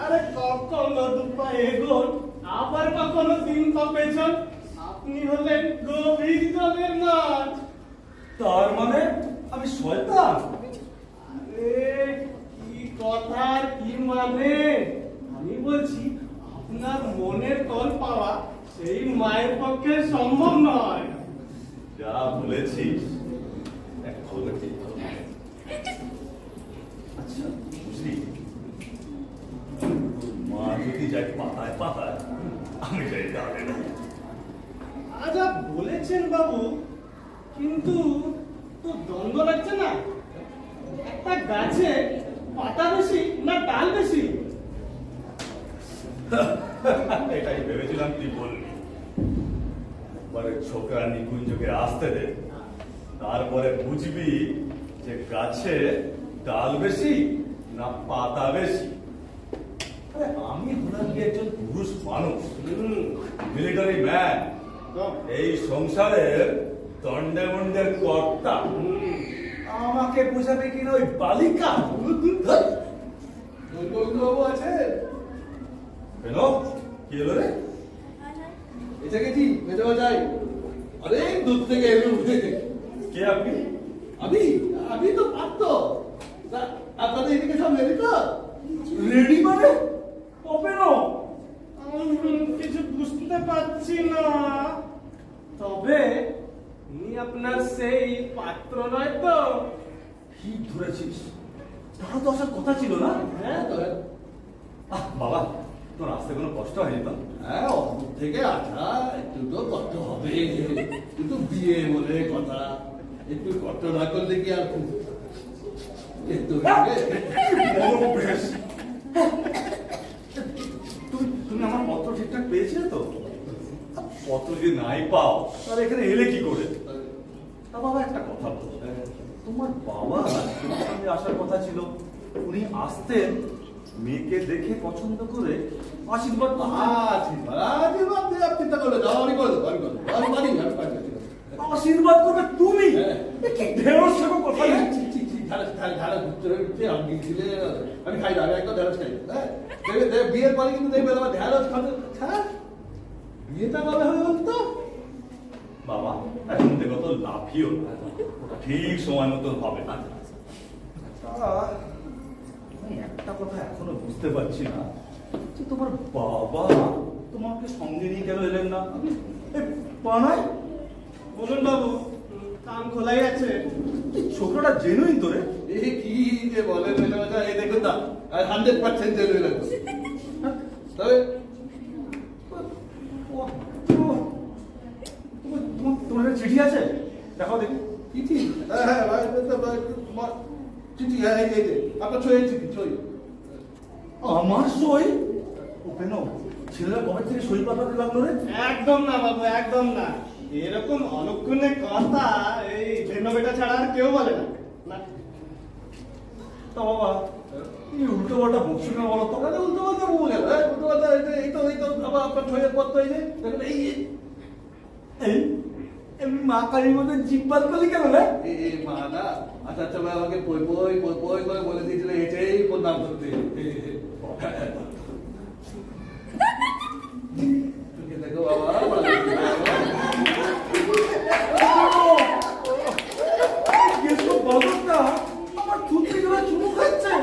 আরে কখনো দুপা এগোন, আবার কখনো তিন পা পেছন। আপনি হলেন গভীর জলের মাছ। তার মানে আমি শয়তান? আরে কি কথার কি মানে? আমি বলছি আপনার মনের তল পাওয়া সেই মায়ের পক্ষে সম্ভব নয়। যা বলেছিস এক খবর ঠিক। আচ্ছা বুঝলি, মা যদি যাই পাতায় পাতায়, আমি যাই ডালে না। আচ্ছা বলেছেন বাবু, কিন্তু তো দ্বন্দ্ব লাগছে না? একটা গাছে পাতা বেশি না ডাল বেশি? এটাই ভেবেছিলাম তুই বলবি। একবারে ছোকরা নিকুঞ্জকে আসতে দে, তারপরে বুঝবি যে গাছে ডাল বেশি না পাতা বেশি। আরে আমি হলাম কি একজন পুরুষ মানুষ, মিলিটারি ম্যান, এই সংসারের দণ্ডে মন্ডের কর্তা। আমাকে বোঝাবে কিনা ওই বালিকা? বাবু আছে? কেন কি হলো রে? এসে গেছি, বেঁচে যাই। আরে দূর থেকে এলো। কে আপনি? আমি তো পারত। আপনাদের এদিকে সব রেডি তো? রেডি মানে ওপেন। কিছু বুঝতে পারছি না। তবে উনি আপনার সেই পাত্র নয় তো? ঠিক ধরেছিস, তারা তো আসার কথা ছিল না? হ্যাঁ তো। বাবা, তোর আসতে কোনো কষ্ট হয়নি তো? হ্যাঁ, অদূর থেকে আসা একটু তো কষ্ট হবে, কিন্তু বিয়ে বলে কথা, একটু কষ্ট না করলে কি আর একটু বেশ। তুমি আমার পত্র ঠিকঠাক পেয়েছিলে তো? পত্র যদি নাই পাও তাহলে এখানে এলে কি করে? তা বাবা একটা কথা বলো, তোমার বাবা তোমার সঙ্গে আসার কথা ছিল, উনি আসতেন, মেয়েকে দেখে পছন্দ করে আশীর্বাদ চিন্তা করলে যাও, আমি করে দেবো, আমি পারি। আশীর্বাদ করবে তুমি? ঢেঁড়স শেখো কথা নেই। আমি খাই না, আমি একদম ঢেঁড়স খাই। বিয়ের পরে কিন্তু দেখবে আমার ঢেঁড়স খাতে বিয়েটা কবে হবে বলতো? বাবা এখন দেখো তো লাভিও না, ওটা ঠিক সময় মতো হবে না। আমি একটা কথা এখনো বুঝতে পারছি না যে তোমার বাবা তোমাকে সঙ্গে নিয়ে কেন এলেন না? পানাই বলুন বাবু, কান খোলাই আছে। ছোকরাটা জেনুইন তোরে? এই কি যে বলে এই দেখুন না, 100% জেনুইন আছে। তবে তোমার চিঠি আছে, দেখাও দেখি। চিঠি? হ্যাঁ ভাই, চিঠি, হ্যাঁ এই যে আপনার ছই চিঠি, ছই। আমার সই? ও কেন ছেলেরা কবে থেকে সই পাঠাতে লাগলো রে? একদম না বাবু, একদম না। এরকম অলক্ষণে কথা এই ভেন্ন বেটা ছাড়া আর কেউ বলে না। তা বাবা এই উল্টো পাল্টা বকছো না বলো তো? উল্টো পাল্টা বলবো কেন? উল্টো পাল্টা এই তো আবার আপনার ছইয়ের পর তো এই যে দেখুন এই মা কালীর মধ্যে জিব্বার করলি কেন রে? এই মা না, আচ্ছা আচ্ছা ভাই আমাকে পই করে বলে দিয়েছিল এটাই প্রণাম করতে। দেখো বাবা, আমার থুতনি গুলো চুমু খাচ্ছে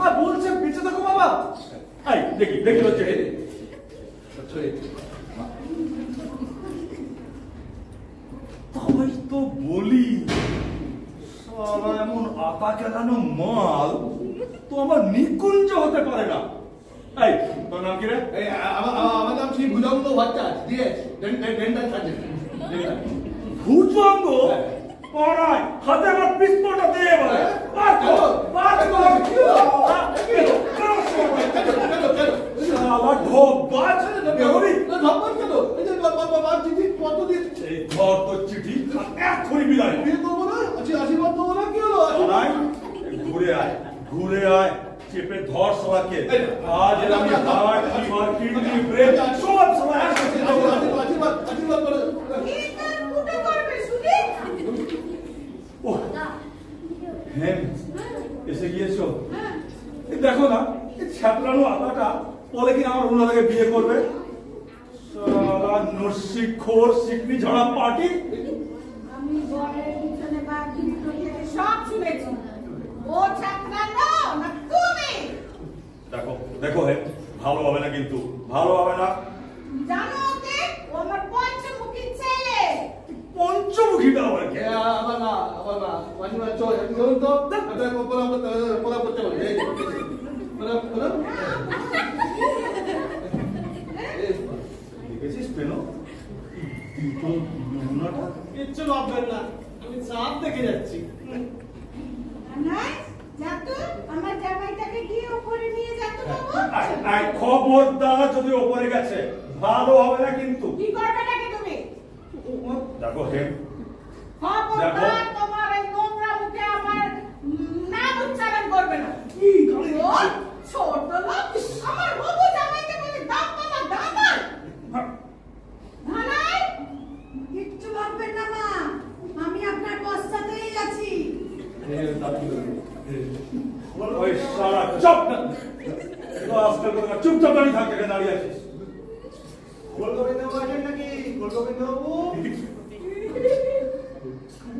আর বলছে বেঁচে থাকো বাবা। দেখি দেখি হচ্ছে তাই তো বলি, সারা এমন আতা কেলানো মাল তো আমার নিকুঞ্জ হতে পারে না। এই তোর নাম কি রে? আমার নাম শ্রী ভুজঙ্গ ভট্টাচ, দিয়ে ডেন্টাল সার্জন। ভুজঙ্গ? পড়ায় হাতে আমার পিস্তলটা দিয়ে বলে ঘুরে আয়, চেপে ধর সবাইকে। আজ আমি হার্ট, লিভার, কিডনি, ব্রেন সব সবাই আশীর্বাদ করে। হ্যাঁ এসে গিয়েছো? দেখো না ছাপড়ানো আতাটা বলে কি আমার ওনাকে বিয়ে করবে। সারা নরসিখোর সিকনি ঝাড়া পার্টি। আমি বরের পিছনে বা কিন্তু সব শুনেছি। ও ছাত্রানো না তুমি? দেখো দেখো হে, ভালো হবে না কিন্তু, ভালো হবে না। জানো ওকে, ও আমার পঞ্চমুখী ছেলে। পঞ্চমুখীটা আবার কি? আবার না মাঝে চল ধরুন তো পড়া করতে পারি। দেখেছিস পেন নমুনাটা? কিচ্ছু ভাববেন না, আমি চাপ দেখে যাচ্ছি। আমার জামাইটাকে গিয়ে উপরে নিয়ে যেতে বাবু। খবরদার, যদি ওপরে গেছে ভালো হবে না কিন্তু। কি করবে নাকি তুমি? দেখো হে, খবরদার তোমার এই নোংরা মুখে আমার নাম উচ্চারণ করবে না। ও ছোট লোক, আমার হবু জামাইকে বলে দাম বাবা দামার। ভালাই কিচ্ছু ভাববেন না মা, আমি আপনার পশ্চাতেই আছি। ওই সারা চুপ চুপচাপ দাঁড়িয়ে থাকতে দাঁড়িয়ে আছিস। গোলগোবিন্দ আছেন নাকি? গোলগোবিন্দ বাবু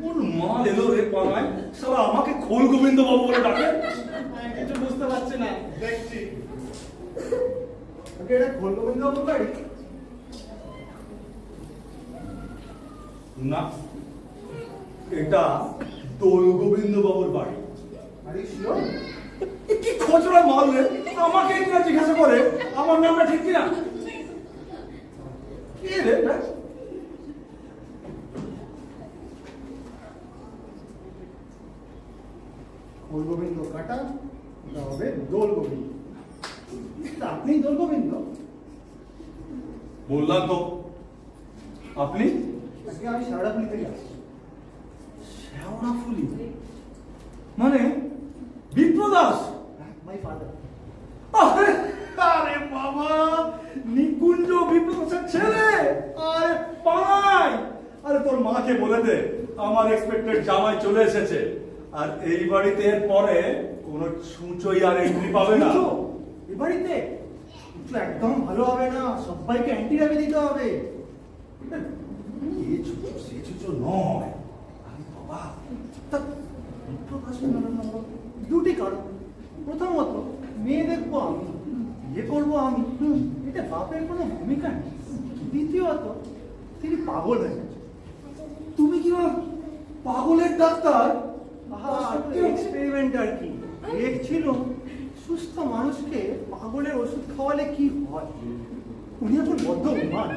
কোন মাল এলো রে পাড়ায়, সারা আমাকে খোল গোবিন্দ বাবু বলে ডাকে। কিছু বুঝতে পারছি না, দেখছি। এটা গোলগোবিন্দ বাবুর বাড়ি? না, এটা দোল গোবিন্দ বাবুর বাড়ি। আরে শিওর? কি খোঁজরা মাল রে, আমাকে এটা জিজ্ঞাসা করে আমার নামটা ঠিক কিনা। কি রে গোলগোবিন্দ কাটা, এটা হবে দোল গোবিন্দ। আপনি দোল গোবিন্দ? বললাম তো। আপনি? আজকে আমি সারাডাপুলি থেকে আসছি। হাওড়া ফুলি মানে বিপ্র দাস মাই ফাদার। আরে আরে বাবা, নিকুঞ্জ বিপ্র দাসের ছেলে। আরে পাই, আরে তোর মাকে বলে দে আমার এক্সপেক্টেড জামাই চলে এসেছে, আর এই বাড়িতে এর পরে কোনো ছুঁচোই আর এন্ট্রি পাবে না। এ বাড়িতে কিন্তু একদম ভালো হবে না, সবাইকে অ্যান্টি র্যাবে দিতে হবে। এ ছুঁচো সে ছুঁচো নয়। আরে বাবা, তা বিপ্র দাসের দুটি কারণ। প্রথমত, মেয়ে দেখবো আমি, বিয়ে করবো আমি, এতে বাপের কোনো ভূমিকা নেই। দ্বিতীয়ত, তিনি পাগল হয়ে গেছে। তুমি কি পাগলের ডাক্তার? এক্সপেরিমেন্ট আর কি, দেখছিল সুস্থ মানুষকে পাগলের ওষুধ খাওয়ালে কি হয়। উনি এখন বদ্ধ উন্মাদ।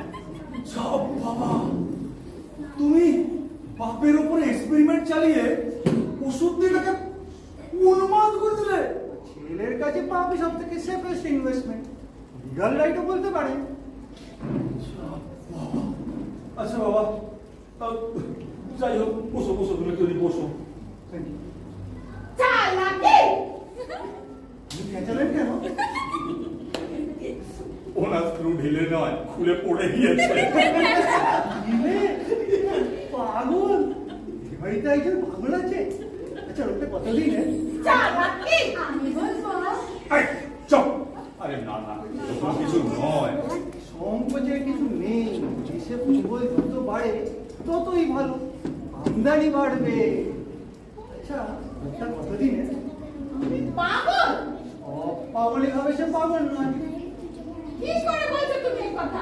সব বাবা, তুমি বাপের উপরে এক্সপেরিমেন্ট চালিয়ে ওষুধ দিয়ে তাকে উন্মাদ করে দিলে। ছেলের কাছে পাবে সব থেকে সেফেস্ট ইনভেস্টমেন্ট, লিগাল রাইটও বলতে পারে। আচ্ছা বাবা, যাই হোক, বসো বসো, তুমি তৈরি বসো। চালাকি! তুমি চেঁচালেন কেন? ওনার স্ক্রু ঢিলে নয়, খুলে পড়ে গিয়েছে। দিলে? পাগল? এ বাড়িতে একজন পাগল আছে? আচ্ছা, লোকটা কতদিন? চালাকি! আমি বলবো এই, চুপ! আরে না না, এরকম কিছু নয়। সংকোচের কিছু নেই। দেশে প্রবল যত বাড়ে ততই ভালো, আমদানি বাড়বে। আচ্ছা, লোকটা কতদিন? পাগল! পাগলি ভাবে সে পাগল নয়। কি করে বলছো তুমি এই কথা?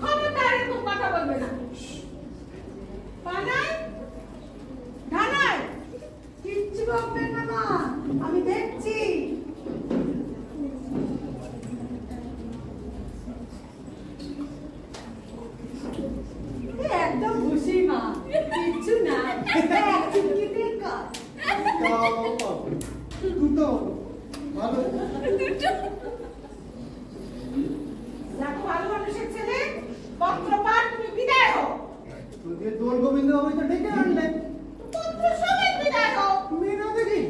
খবরদার এরকম কথা বলবে না। পানাই, ধানাই, কিচ্ছু বলবেন না মা, আমি দেখছি। একদম খুশি মা, কিচ্ছু না, এক চুটকিতে কাজ। দুটো ভালো। দেখো ভালো মানুষের ছেলে, পত্র পাঠ তুমি বিদায় হও। তোদের দোল গোবিন্দ বাবু তো ডেকে আনলেন, পত্র সবাই বিদায় হও। মেয়ে না দেখি।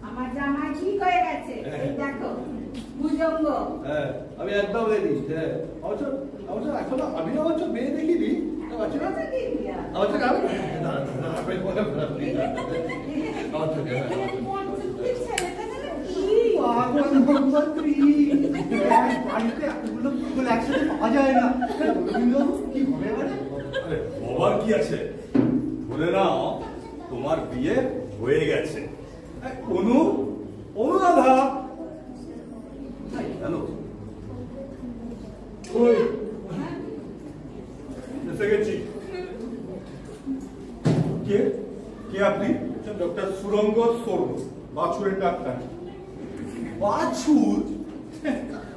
আমার জামাই ঠিক হয়ে গেছে, এই দেখো ভুজঙ্গ। হ্যাঁ, আমি একদম রেডি। হ্যাঁ, অবশ্য এখন আমি অবশ্য মেয়ে দেখিনি। আচ্ছা, দিদিয়া। অবশ্য আমি পঞ্চমুখীর ছেলেটা যেন কি? পাগল মন্ত্রী, বাড়িতে এতগুলো পাগল একসাথে পাওয়া যায় না। গোবিন্দ বাবু কি হবে এবারে? আরে বাবার কি আছে, ধরে নাও তোমার বিয়ে হয়ে গেছে। অনুরাধা, হ্যালো, ওই এসে গেছি। কে কে আপনি? ডক্টর সুরঙ্গ সরু, বাছুরের ডাক্তার। বাছুর?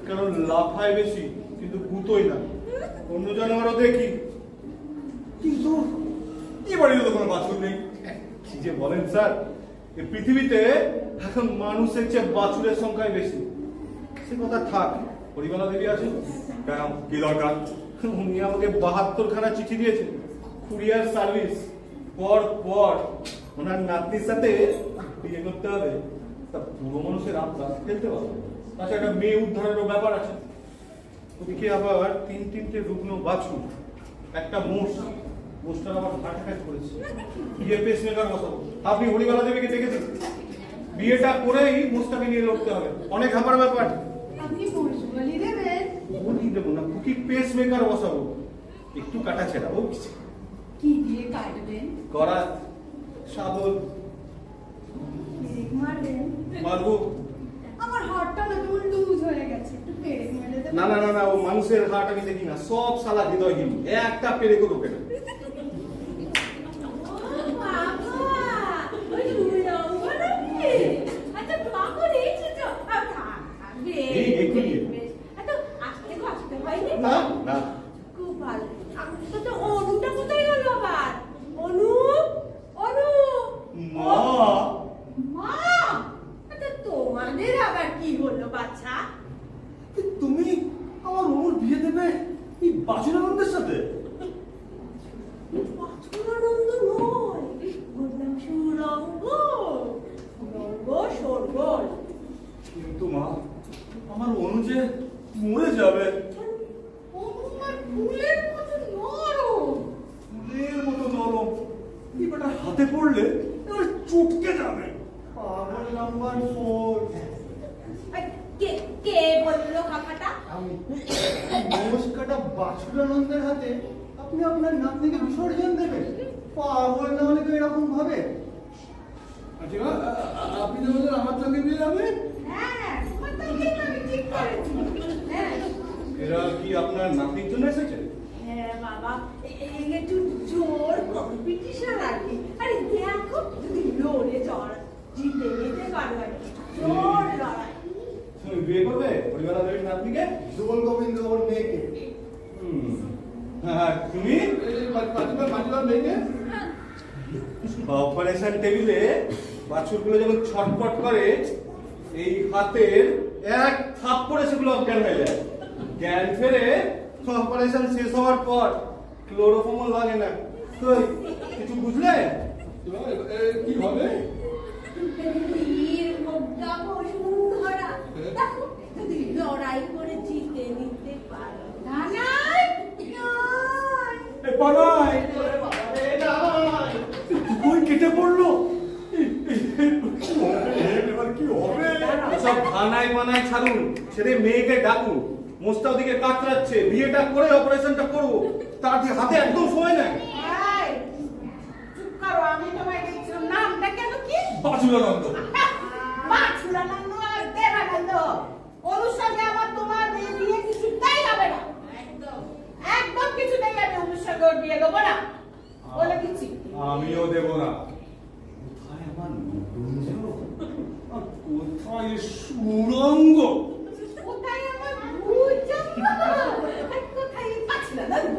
কারণ লাফায় বেশি কিন্তু গুতোই না। অন্য জানোয়ারও দেখি, কিন্তু এই বাড়িতে তো কোনো বাছুর নেই। কি যে বলেন স্যার, এই পৃথিবীতে এখন মানুষের চেয়ে বাছুরের সংখ্যাই বেশি। সে কথা থাক, পরিবালা দেবী আছে। কেন, কি দরকার? উনি আমাকে ৭২খানা চিঠি দিয়েছে, কুরিয়ার সার্ভিস। পর ওনার নাতনির সাথে বিয়ে করতে হবে। তা পুরো মানুষের আত্মা ফেলতে পারবে। তাছাড়া একটা মেয়ে উদ্ধারেরও ব্যাপার আছে। ওদিকে আবার তিনটে রুগ্ন বাছুর, একটা মোষটার আবার হার্ট অ্যাটাক করেছে। বিয়ে পেসমেকার বসাবো। আপনি হরিবালা দেবীকে দেখেছেন? বিয়েটা করেই মোষটাকে নিয়ে লড়তে হবে, অনেক হাঁপার ব্যাপার। আপনি মোষ বলি দেবেন? বলি দেবো না, কুকি পেসমেকার বসাবো। একটু কাটা ছেড়াবো, কি দিয়ে কাটবেন? করা সাবল পেরেক মারবেন? মারবো। আমার হাতটা না কেমন লুজ হয়ে গেছে, একটু পেরেক মেরে দেবেন? না, ও মানুষের হার্ট আমি দেখি না, সব সালা হৃদয়হীন, একটা পেরেকও ঢোকে না। না না, খুব ভালো। তো অনুটা কোথায় গেল আবার? অনু, অনু, মা, মা, আচ্ছা তোমাদের আবার কি হলো বাচ্চা? তুমি আমার অনুর বিয়ে দেবে এই বাছুরানন্দের সাথে? এবার চটকে যাবে। পাগল নাম্বার 4। কে কে বললো কথাটা? আমি নমস্কারটা বাছুরানন্দের হাতে আপনি আপনার নাতনিকে বিসর্জন দেবেন? পাগল না হলে তো এরকম ভাবে। আচ্ছা আপনি তো বললেন আমার সঙ্গে বিয়ে হবে? হ্যাঁ, তোমার তো ঠিক আমি ঠিক করেছি। হ্যাঁ এরা কি আপনার নাতির জন্য এসেছে? হ্যাঁ বাবা, এই একটু জোর কম্পিটিশন আর কি। আরে দেখো যদি লড়ে চড় জিতে নিতে পারো আর কি। জোর লড়াই। তুমি বিয়ে করবে পরিবারা দেবীর নাতনিকে? সুবল গোবিন্দ ওর মেয়েকে। হ্যাঁ, তুমি মাঝিবার মেয়েকে? অপারেশন টেবিলে বাছুরগুলো যখন ছটপট করে এই হাতের এক থাপ্পড়ে সেগুলো অজ্ঞান হয়ে যায়। জ্ঞান ফেরে অপারেশন শেষ হওয়ার পর ক্লোরোফর্মও লাগে না। তো কিছু বুঝলে? কি হবে? বীর মুগ্ধা বসুন্ধরা। দেখো যদি লড়াই করে জিতে নিতে পারো। না নাই এই পানাই বই কেটে পড়লো। এবার কি হবে? সব থানায় মানায় ছাড়ুন, ছেড়ে মেয়েকে ডাকুন। মোস্তা ওদিকে কাতরাচ্ছে, বিয়েটা করে অপারেশনটা করবো, তার যে হাতে একদম সময় নাই। এই, চুপ করো, আমি তোমায় দেখছিলাম। নামটা কেন কি? বাছুরানন্দ। বাছুরানন্দ আর দেবানন্দ। অনুষ্ঠানে আবার তোমার মেয়ে বিয়ে কিছুতেই হবে না। একদম কিছুতেই আমি অনুষ্ঠানে ওর বিয়ে দেবো না, বলে দিচ্ছি। আমিও দেব না। কোথায় আমার নতুন আর কোথায় সুরঙ্গ? কোথায় আমার ভুজঙ্গ? আর কোথায় বাছুরানন্দ?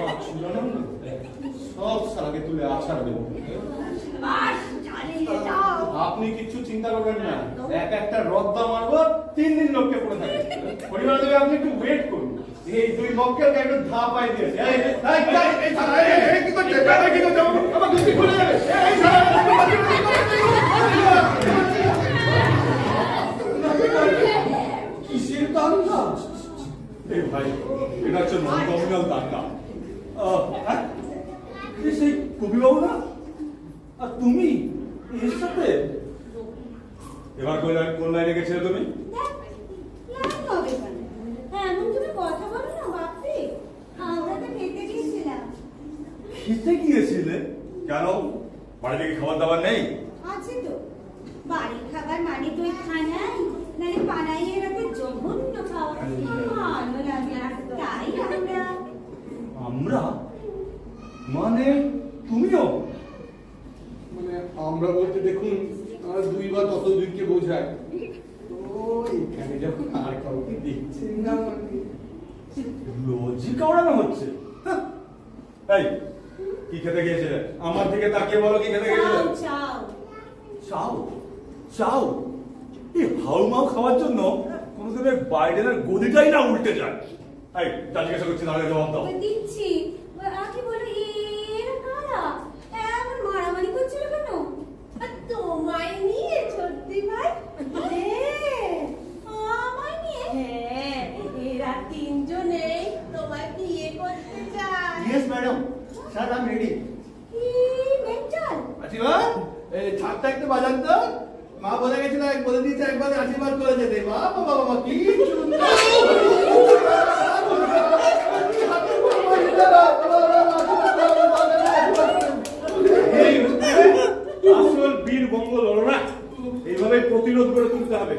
বাছুরানন্দ সব সারাকে তুলে আছাড় দেবো। বাস চালিয়ে যাও। আপনি কিছু চিন্তা করবেন না, এক একটা রদ্দা মারবো, 3 দিন লোককে পড়ে থাকে। পরিবার দেবে, আপনি একটু ওয়েট করুন। এই 2 মক্কেলকে একটু ধা পাই দিয়েছে। কি করছে? আমার দুটি খুলে যাবে। কিসের দাঙ্গা? এই ভাই, এটা হচ্ছে নন কমিউনাল দাঙ্গা। হ্যাঁ, সেই কবিবাবু না? আর তুমি এর সাথে এবার কোন লাইনে গেছিলে তুমি? লাইন হবে কেন? এমন তুমি কথা বলো না বাপরে। আমরা তো খেতে গিয়েছিলাম। খেতে গিয়েছিলে? কেন, বাড়ি থেকে খাবার দাবার নেই? আছে তো, বাড়ির খাবার মানে তো খানাই, নালে পানাইয়ের রাতে জঘন্য খাওয়া। ভালো লাগে না, তাই আমরা মানে তুমিও? মানে আমরা বলতে দেখুন, 2 বা তত 2কে বোঝায়। তো এখানে যখন আর কাউকে দেখছেন না, লজিক ওড়ানো হচ্ছে। এই কি খেতে গিয়েছিলে? আমার দিকে তাকিয়ে বলো, কি খেতে গিয়েছিলে? চাও চাও? চাও? এই হাউমাউ খাওয়ার জন্য কোনোদিনের বাইডেনের গদিটাই না উল্টে যায়। এই যা জিজ্ঞাসা করছি তাহলে জবাব দাও। দিচ্ছি। আগে বলো এরা কারা? এমন মারামারি করছিল কেন? আর তোমায় নিয়ে ছোট্টি ভাই? আমায় নিয়ে? হ্যাঁ, এরা 3 জনেই তোমায় বিয়ে করতে চায়। Yes madam, sir I am ready. কি মেন্টাল? আশীর্বাদ ছাদটা একটু বাজান তো। মা বলে গেছিল, বলে দিয়েছে একবার আশীর্বাদ করে যেতে। বাবা বাবা কি সুন্দর। আসল বীর বঙ্গ লড়না এইভাবে প্রতিরোধ করে তুলতে হবে।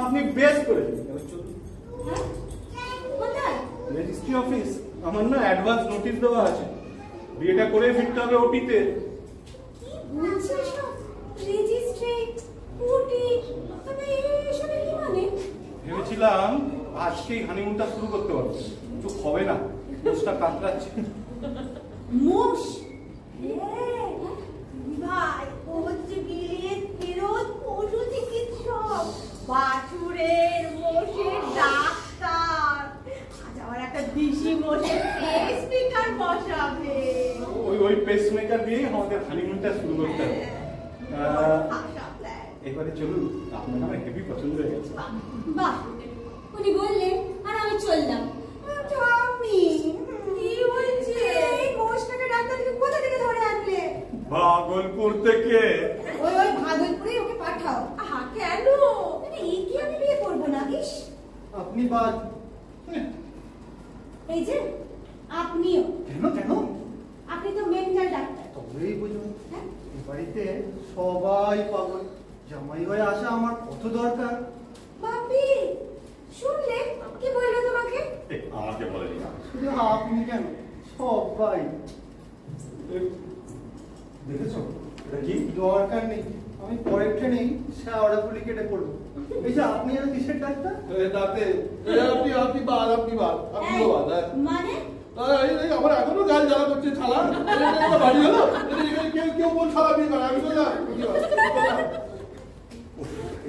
আপনি বেশ করেছেন। হ্যাঁ? কোথায়? রেজিস্ট্রি অফিস, আমার না অ্যাডভান্স নোটিশ দেওয়া আছে, বিয়েটা করে ফিরতে হবে ওটিতে। কি বলছো সব? রেজিস্ট্রেট, উটি, তবে এসবে কি মানে? ভেবেছিলাম আজকেই হানিমুনটা শুরু করতে পারবো, কিন্তু হবে না, দোষটা কাতরাচ্ছে। মোষ? ভাই, ও হচ্ছে বিলেত ফেরত পশু চিকিৎসক, বাছুরের মোষের ডাক্তার। আজ আমার একটা দেশি মোষের স্পিকার বসাবে। ওই পেসমেকার দিয়েই আমাদের হানিমুনটা শুরু করতে হবে। এবারে চলুন, আপনার আমার হেভি পছন্দ হয়ে গেছে। বাহ, উনি বললেন আর আমি চললাম। আমি কি বলছে? এই মোষটাকে ডাক্তারকে কোথা থেকে ধরে আনলে? ভাগলপুর থেকে। ওই ভাগলপুরে ওকে পাঠাও। আহা, কেন? এই কি আমি বিয়ে করবো না? ইস, আপনি বাদ। এই যে আপনিও, কেন কেন? আপনি তো মেন্টাল ডাক্তার। তবেই বুঝুন হ্যাঁ? এই বাড়িতে সবাই পাগল। জামাই হয়ে আসা আমার কত দরকার। বাপি, শুনলে কি বললো তোমাকে? আমাকে বলেনি। শুধু আপনি কেন, সবাই। দেখেছো, এটা কি দরকার নেই। আমি পরের ট্রেনেই শেওড়াফুলি কেটে পড়বো। এই যে আপনি আর কিসের ডাক্তার? তাতে আপনি বাদ, আপনি বাদ, আপনি এই, বাদ। মানে আমার এখনো গাল জ্বালা করছে ছালা। বাড়ি হলো কেউ কেউ বল ছালা বিয়ে করে, আমি বললাম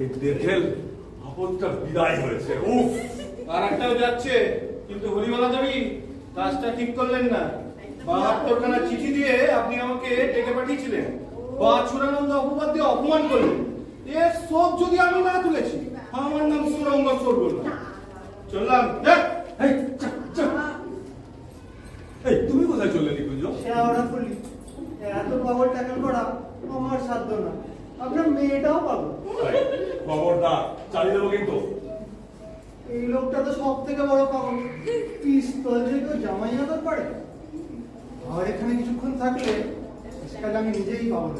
এই দেখেন আপদটা বিদায় হয়েছে। উফ, আর একটাও যাচ্ছে, কিন্তু হরিমালা দেবী কাজটা ঠিক করলেন না। ৭২খানা চিঠি দিয়ে আপনি আমাকে ডেকে পাঠিয়েছিলেন, বাছুরানন্দ অপবাদ দিয়ে অপমান করলেন। এর সব যদি আমি না তুলেছি, আমার নাম সুরঙ্গ সরগোল। চললাম। এই, চা, চা। এই, তুমি কোথায় চললে নিকুঞ্জ? শেওড়াফুলি। এত পাগল ট্যাকেল করা আমার সাধ্য না। আপনার মেয়েটাও পাগল। এই, খবরদার, চালিয়ে দেবো কিন্তু। এই লোকটা তো সব থেকে বড় পাগল। পিস্তল যে কেউ জামাই আদর করে। আর এখানে কিছুক্ষণ থাকলে সেটা আমি নিজেই পাগল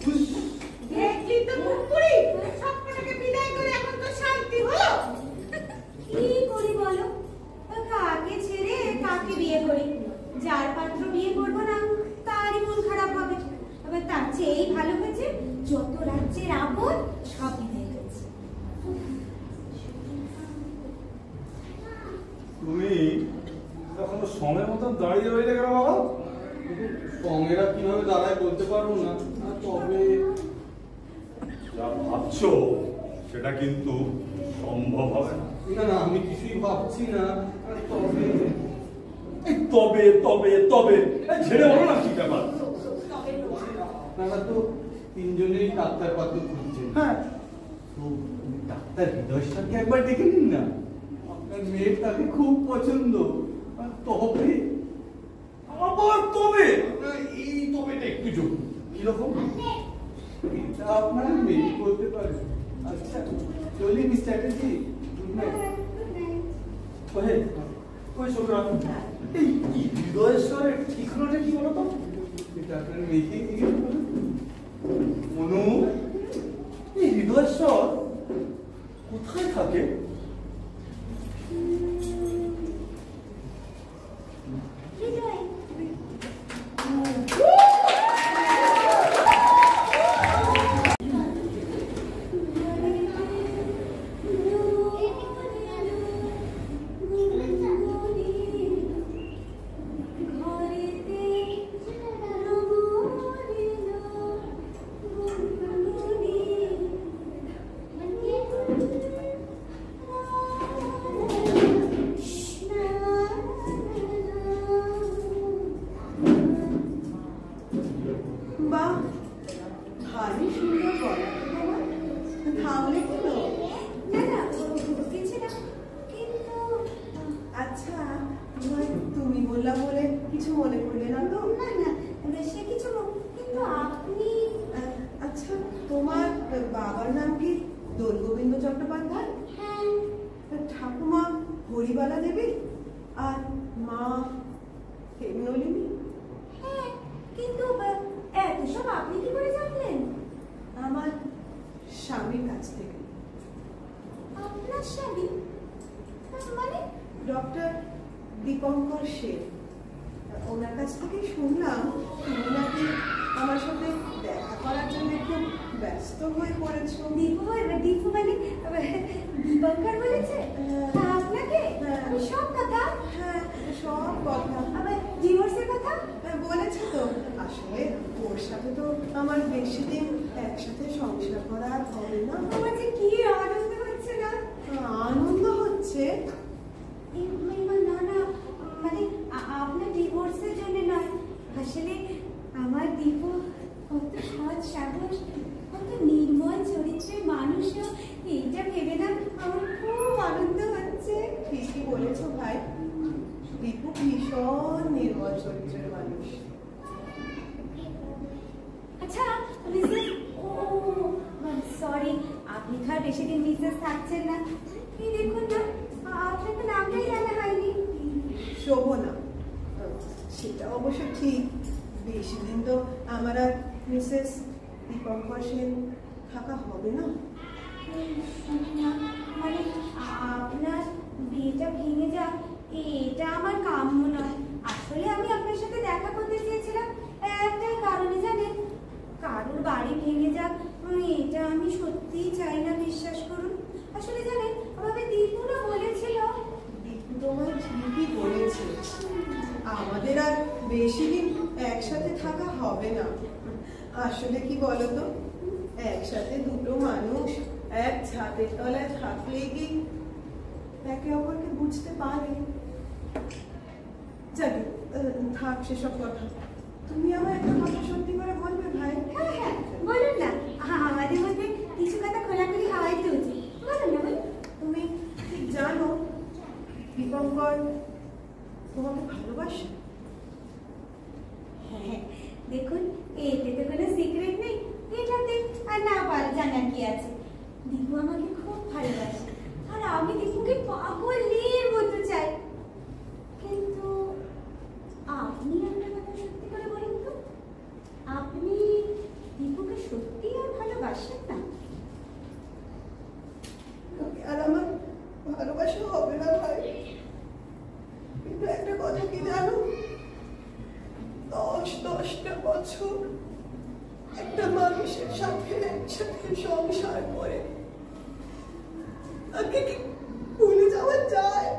হই। দেখলি তো মুখপুরি, সবকটাকে বিদায় করে এখন তো শান্তি হলো। কি করি বলো? কাকে ছেড়ে কাকে বিয়ে করি? যার পাত্র বিয়ে করবো না তারই মন খারাপ হবে। তবে তার চেয়েই ভালো হয়েছে যত রাজ্যের আপদ সব বিদায় হয়েছে। তুমি এখনো সময় মতন দাঁড়িয়ে রইলে কেন বাবা? সঙ্গেরা কিভাবে দাঁড়ায় বলতে পারবো না, তবে যা ভাবছো সেটা কিন্তু সম্ভব হবে না। না না, আমি কিছুই ভাবছি না। তবে এই তবে তবে তবে এই ঝেড়ে বলো না কি ব্যাপার? আপনারা তো তিনজনেই ডাক্তার পাত্র খুঁজছেন। হ্যাঁ, তো ডাক্তার হৃদয়কে একবার দেখে নিন না। আপনার মেয়ের তাকে খুব পছন্দ। তবে আবার তবে এই তবেটা একটু যোগ কিরকম? এটা আপনারা মেয়ে করতে পারেন। আচ্ছা চলি মিস চ্যাটার্জি, গুড নাইট। ওহে, ওই ছোকরা, এই হৃদয়েশ্বরের ঠিকানাটা কি বলো তো? এটা আপনার মেয়েকে জিজ্ঞেস করুন। মনু, এই হৃদয়েশ্বর কোথায় থাকে? হৃদয়, বাহ, ভারী সুন্দর গলা তো তোমার। থামলে কেন? না না, কিছু না, কিন্তু আচ্ছা, তোমায় তুমি বললাম বলে কিছু মনে করলে না তো? না না, সে কিছু না, কিন্তু আপনি আচ্ছা, তোমার বাবার নাম কি দোলগোবিন্দ চট্টোপাধ্যায়? হ্যাঁ ঠাকুমা হরিবালা দেবী আর মা হেমনলিনী? হ্যাঁ, কিন্তু এত সব আপনি কি করে জানলেন? আমার স্বামীর কাছ থেকে। আপনার স্বামী মানে? ডক্টর দীপঙ্কর সেন। ওনার কাছ থেকে শুনলাম তুমি নাকি আমার সাথে দেখা করার জন্য খুব ব্যস্ত হয়ে পড়েছো। দীপু মানে দীপঙ্কর বলেছে আপনাকে সব কথা? হ্যাঁ, সব কথা আবার ডিভোর্সের কথা বলেছে তো। আসলে ওর সাথে তো আমার বেশি দিন একসাথে সংসার করা আর হবে না। আমার যে কি আনন্দ হচ্ছে না। আনন্দ হচ্ছে? না না, মানে আপনার ডিভোর্সের জন্য নয়, আসলে আমার দীপু কত সৎ সাহস, কত নির্মল চরিত্রের মানুষ, এইটা ভেবে না আমার খুব আনন্দ হচ্ছে। ঠিকই বলেছো ভাই, দীপু ভীষণ নির্মল চরিত্রের মানুষ। বেশি দিন মিসেস থাকছেন না। এই দেখুন না, আপনাকে নামটাই জানা হয়নি। শোভনা, সেটা অবশ্য ঠিক, বেশি দিন তো আমার আর মিসেস দীপঙ্কর সেন থাকা হবে না। মানে আপনার বিয়েটা ভেঙে যাক এটা আমার কাম্য নয়। আসলে আমি আপনার সাথে দেখা করতে চেয়েছিলাম একটাই কারণে, জানেন, কারোর বাড়ি ভেঙে যাক এটা আমি সত্যিই চাই না, বিশ্বাস করুন। আসলে জানেন, আমাকে দীপুরা বলেছিল। দীপু তোমায় ঠিকই বলেছে, আমাদের আর বেশি দিন একসাথে থাকা হবে না। আসলে কি বলতো, একসাথে দুটো মানুষ এক ছাদের তলায় থাকলেই কি একে অপরকে বুঝতে পারে। জানি থাক সেসব কথা, তুমি আমার একটা কথা সত্যি করে বলবে ভাই? হ্যাঁ হ্যাঁ, বলুন না, আমাদের মধ্যে কিছু কথা খোলাখুলি হওয়াই তো উচিত। বলুন না, বলুন। তুমি ঠিক জানো দীপঙ্কর তোমাকে ভালোবাসে? হ্যাঁ, দেখুন, এতে তো কোনো সিক্রেট নেই, এটাতে আর না জানার কি আছে। দীপু আমাকে খুব ভালোবাসে, আর আমি দীপুকে পাগলের মতো চাই। কিন্তু আপনি একটা কথা সত্যি করে বলুন তো, আপনি দীপুকে সত্যি আর ভালোবাসেন না? আর আমার ভালোবাসা হবে না ভাই, কিন্তু একটা কথা কি জানো, 10-10টা বছর একটা মানুষের সাথে একসাথে সংসার করে তাকে কি ভুলে যাওয়া যায়?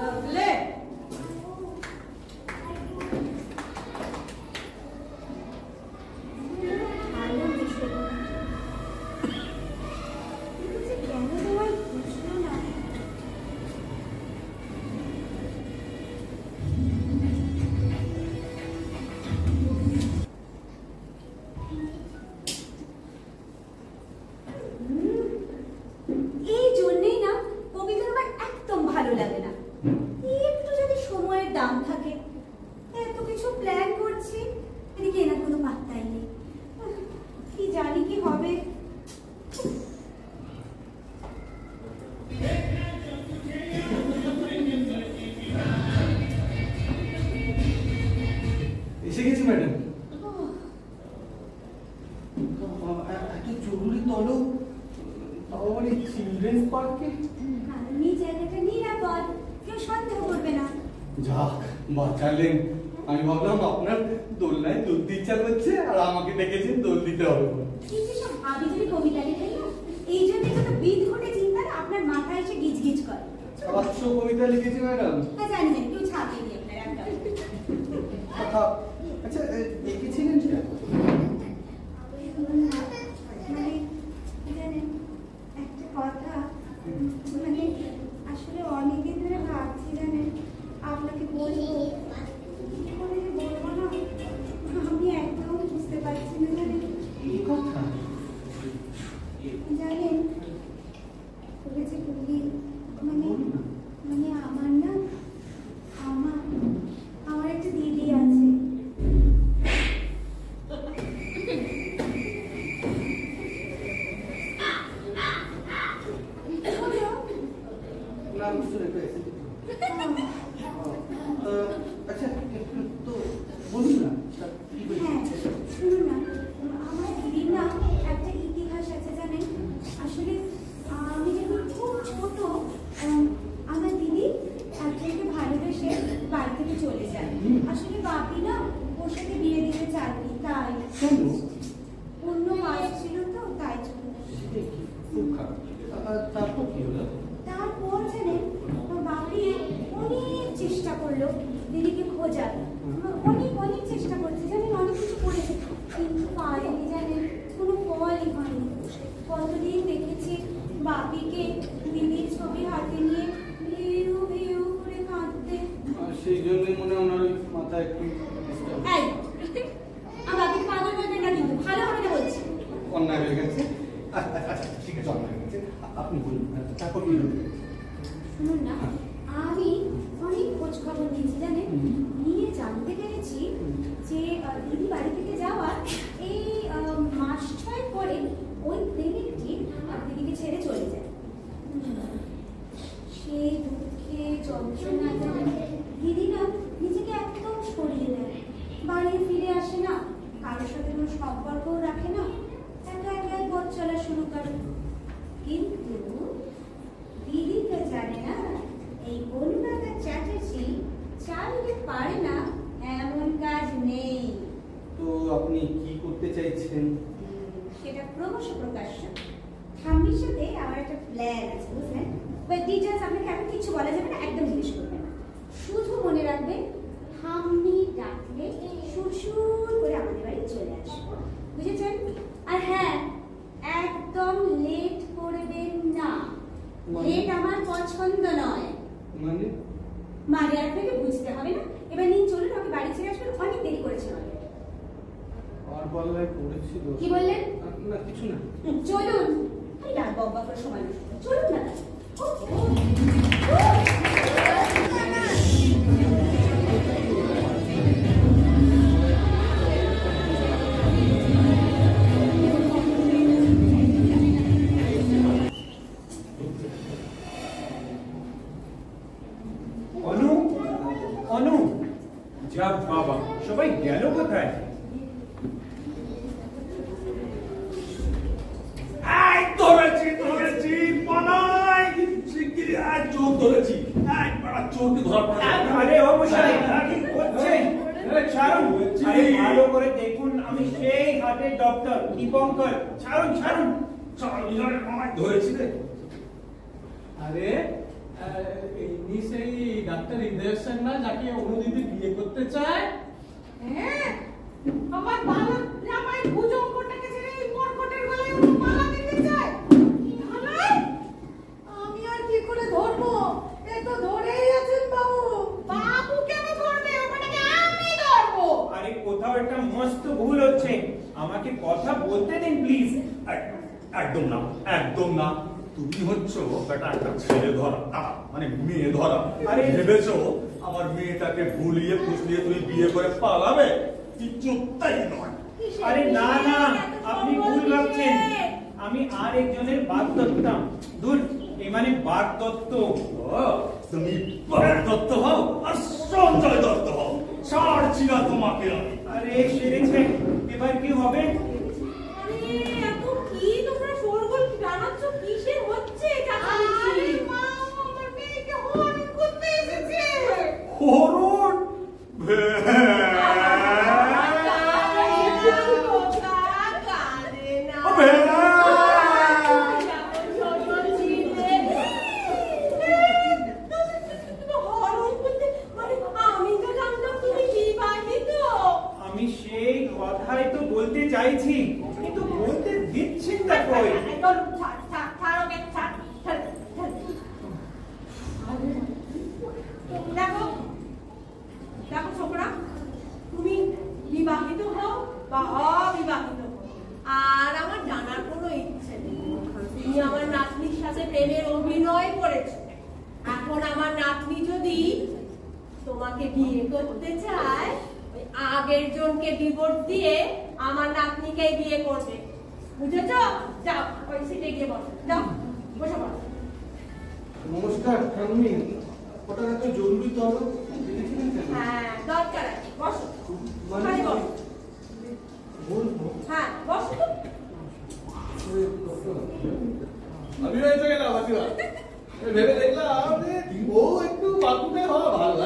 লাগলে ভালো বিষয়, কিন্তু যে কেন তোমায় বুঝলো না। এই জন্যেই না কবিতা আমার একদম ভালো লাগে না। একটু যদি সময়ের দাম থাকে, এত কিছু প্ল্যান করছি, এদিকে এনার কোনো পাত্তাই নেই। কি জানি কি হবে। এসে গেছি ম্যাডাম। এত জরুরি তলব, তাও আবার এই চিলড্রেন্স পার্কে। কারণ এই জায়গাটা নিরাপদ, কেউ সন্দেহ করবে না। যাক, বাঁচালেন। আমি ভাবলাম আপনার দোলনায় দুধ দিতে ইচ্ছা করছে আর আমাকে ডেকেছেন দোল দিতে হবে। এই যে সব আবিজাবি কবিতা লেখে না, এই জন্যই যত বিধ ঘটে চিন্তা আপনার মাথায় এসে গিজগিজ করে। 700 কবিতা লিখেছি ম্যাডাম। হ্যাঁ, জানি জানি, কেউ ছাপিয়ে আপনার একটা। কথা, আচ্ছা দেখেছিলেন কি? মানে জানেন একটা কথা, মানে আসলে অনেকদিন ধরে ভাবছি, জানেন, আপনাকে বলবো কি করে যে বলবো না, আমি একদম বুঝতে পারছি না। জানেন, এই কথা জানেন বলেছে খুবই, মানে মানে আমার না, আমার একটা দিদি আছে। না শুনে তো এসে আচ্ছা তো বলুন না কি হ্যাঁ, হয়েছে? শুনুন না, আমার দিদির না একটা ইতিহাস আছে, জানেন। আসলে আমি যখন খুব ছোট, আমার দিদি একজনকে ভালোবেসে বাড়ি থেকে চলে যায়। আসলে বাপি না ওর সাথে বিয়ে দিতে চায়নি, তাই কেন? অন্য কাজ ছিল তো, তাই চলে যায়। সেটাই কি? খুব খারাপ। তারপর কি হলো? তারপর জানেন, বাপি অনেক চেষ্টা করলো দিদিকে খোঁজার, অনেক চেষ্টা করছে, জানেন, অনেক কিছু করেছে, কিন্তু পারেনি, জানেন, কোনো ফলই হয়নি। কতদিন দেখেছি বাপিকে দিদির ছবি হাতে নিয়ে ভিউ ভিউ করে কাঁদতে। সেই জন্যই মনে হয় ওনার ওই মাথা একটু disturb। এই, আমার বাপিকে পাগল করবেন না কিন্তু, ভালো হবে না বলছি। অন্যায় হয়ে গেছে। আচ্ছা ঠিক আছে, অন্যায় হয়ে গেছে। আপনি বলুন তারপর কি হলো? শুনুন না, আমি অনেক খোঁজ খবর নিয়েছি, জানেন, নিয়ে জানতে পেরেছি যে দিদি বাড়ি থেকে যাওয়ার এই মাস 6 পরে কোনো সম্পর্কও রাখে না, একা একাই পথ চলা শুরু করে। কিন্তু দিদি তো জানে না এই অনুরাধা চ্যাটার্জি চাইলে পারে না এমন কাজ নেই। তো আপনি কি করতে চাইছেন? সেটা ক্রমশ প্রকাশ্য। ঠাম্মির সাথে আমার একটা প্ল্যান আছে, বুঝলেন? ডিটেলস আপনাকে এখন কিছু বলা যাবে না, একদম জিজ্ঞেস করবেন না। শুধু মনে রাখবেন, ঠাম্মি ডাকলে সুরসুর করে আমাদের বাড়ি চলে আসবে, বুঝেছেন? আর হ্যাঁ, একদম লেট করবেন না। লেট আমার পছন্দ নয়। মানে আপনাকে বুঝতে হবে না। এবার নিন, চলুন, ওকে বাড়ি ছেড়ে আসবেন, অনেক দেরি করেছেন অনেক। আর বললাই পড়েছি তো। কি বললেন? না কিছু না। চলুন। এই না বব্বা করে সময় নষ্ট করুন। চলুন না। অনু, অনু, যাক বাবা, সবাই গেল কোথায়? ধরেছি ধরেছি পালাই, শিগগিরই আয়, চোর ধরেছি। আয় পাড়া, চোরকে ধরা পড়ে। আরে ও মশাই, কি করছেন? ছাড়ুন, আরে ভালো করে দেখুন, আমি সেই হাটের ডক্টর দীপঙ্কর। ছাড়ুন ছাড়ুন। ধরেছি রে। আরে ইনি সেই ডাক্তার হৃদয় সেন না, যাকে অনুদিদি বিয়ে করতে চায়? হ্যাঁ, আমার ভালো জামাই ভুজঙ্গটাকে ছেড়ে এই মরকটের গলায় ওর মালা দিতে চায়। ঢালাই, আমি আর কি করে ধরবো? এ তো ধরেই আছেন বাবু। বাবু কেন ধরবে? ওটাকে আমি ধরবো। আরে কোথাও একটা মস্ত ভুল হচ্ছে, আমাকে কথা বলতে দিন প্লিজ। একদম না, একদম না। তুমি হচ্ছ বেটা একটা ছেলে ধরা, মানে মেয়ে ধরা। আরে ভেবেছো আমার মেয়েটাকে ভুলিয়ে ফুসলিয়ে তুমি বিয়ে করে পালাবে? কিচ্ছু তাই নয়। আরে না না, আপনি ভুল ভাবছেন। আমি আর একজনের বাগ দত্তাম। দূর, এ মানে বাগ দত্ত। তুমি বাগ দত্ত হও আর সঞ্জয় দত্ত হও, ছাড়ছি না তোমাকে আমি। আরে সেরেছে, এবার কি হবে? আরে এত কি তোমরা শোরগোল জানাচ্ছ? কিসের হচ্ছে এটা? আরে মা, আমার মেয়েকে হরণ করতে এসেছে। হরণ? আমি সেই কথাই তো বলতে চাইছি, কিন্তু বলতে দিচ্ছেন না কই? দেখো দেখো ছোকরা, তুমি বিবাহিত হও বা অবিবাহিত হও, আর আমার জানার কোনো ইচ্ছে নেই। তুমি আমার নাতনির সাথে প্রেমের অভিনয় করেছো। এখন আমার নাতনি যদি তোমাকে বিয়ে করতে চায়, ওই আগের জনকে ডিভোর্স দিয়ে আমার নাতনিকে বিয়ে করবে, বুঝেছো? যাও ওই সিটে গিয়ে বসো, যাও বসে পড়ো। নমস্কার ঠাম্মি, ওটা এত জরুরি তো আমার। হ্যাঁ দরকার আছে, বসো। মানে খালি বসো। বলবো হ্যাঁ বসো তো। আমি রয়েছে গেলাম ভেবে দেখলাম যে ও একটু বাকুটে হওয়া ভালো।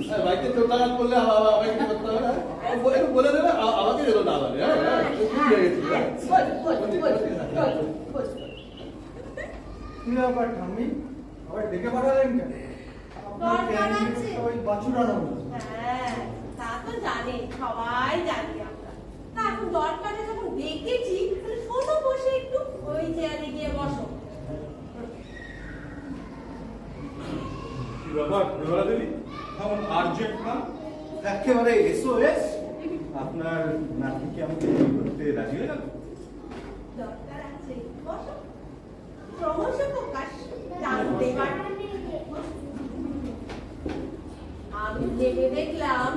হ্যাঁ, বাইকে চোটাঘাত করলে আমাকে করতে হবে না, বলে দেবে আমাকে যেন না বলে। কি ব্যাপার ঠাম্মি, আবার ডেকে পাঠালেন কেন? দরকার আছে। ওই বাছুরানো। হ্যাঁ তা তো জানে, সবাই জানি আমরা। তা এখন দরকারে যখন দেখেছি, তাহলে শোনো, বসে একটু ওই চেয়ারে গিয়ে বসো। কি ব্যাপার বিমলা দেবী, এমন আর্জেন্ট না? একেবারে SOS। আপনার নাতিকে আমাকে বিয়ে করতে রাজি হয়ে গেল? দরকার আছে, বসো। ক্রমশ প্রকাশ জানতে পারি। আমি ভেবে দেখলাম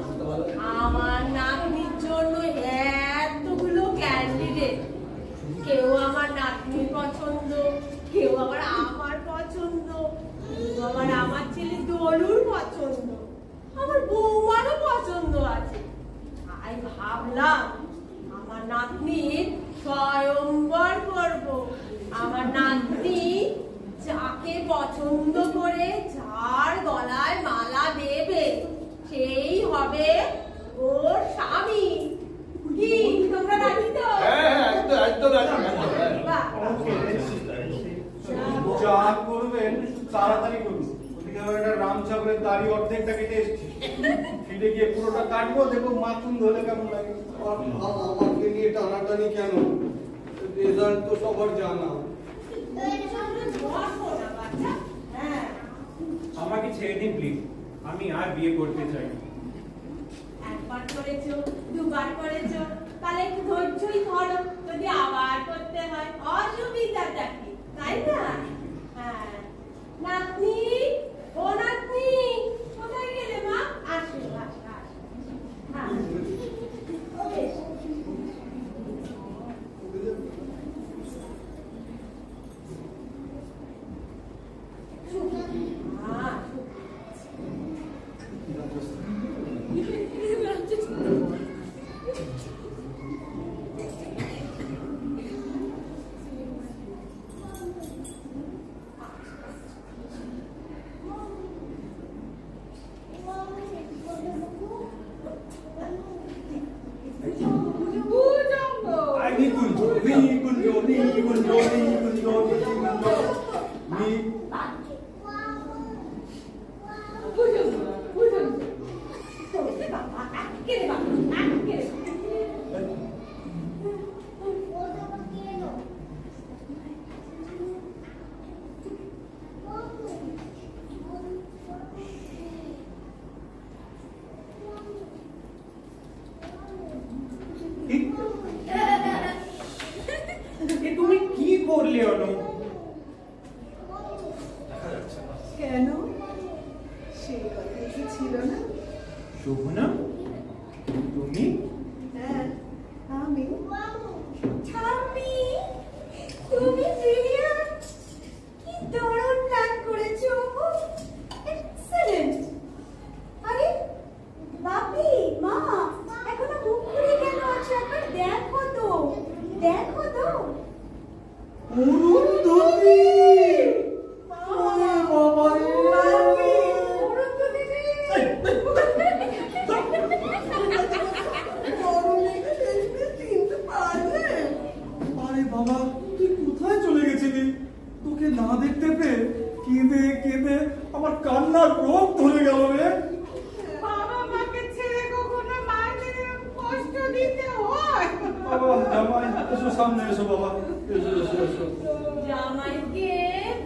আমার নাতনির জন্য এতগুলো ক্যান্ডিডেট, কেউ আমার নাতনির পছন্দ, কেউ আবার আমার পছন্দ, কেউ আবার আমার ছেলে দলুর পছন্দ, আমার বৌমারও পছন্দ আছে। তাই ভাবলাম আমার নাতনির স্বয়ংবর করব। আমার নাতনি যাকে পছন্দ করে যার গলায় মালা দেবে সেই হবে ওর স্বামী। কি তোমরা রাজি তো? যা করবেন তাড়াতাড়ি করুন। ওদিকে আমার একটা রামচক্রের দাড়ি অর্ধেকটা কেটে এসেছে, ফিরে গিয়ে পুরোটা কাটবো, দেখবো মাখন ধরে কেমন লাগে। আমাকে নিয়ে টানাটানি কেন? রেজাল্ট তো সবার জানা। আমাকে ছেড়ে দিন প্লিজ, আমি আর বিয়ে করতে চাই না। একবার করেছো, দুবার করেছো, তাহলে একটু ধৈর্যই ধরো, যদি আবার করতে হয় অসুবিধাটা কি, তাই না? হ্যাঁ। নাতনি, ও নাতনি, কোথায় গেলে মা? আসো আসো আসো। হ্যাঁ। তুমি কি করলে অনু? কেন? সেই কথা কি ছিল না? শোভনা, তুমি? হ্যাঁ, আমি। ঠাম্মি, তুমি ব্রিলিয়ান্ট, কি দারুণ প্ল্যান করেছো। এক্সেলেন্ট। আরে বাপি, মা, এখনো মুখ খুলে কেন আছো? একবার দেখো তো, দেখো তো। অরুন্ধতী! ওরে বাবা রে! অরুন্ধতী রে। চিনতে পারলে? আরে বাবা, তুই কোথায় চলে গেছিলি? তোকে না দেখতে পেয়ে কেঁদে কেঁদে আমার কান্নার রোগ ধরে গেল রে। বাবা মাকে ছেড়ে কখনো মায়ের কষ্ট দিতে হয়? বাবা, জামাই, এসো সামনে এসো বাবা, এসো এসো এসো। জামাইকে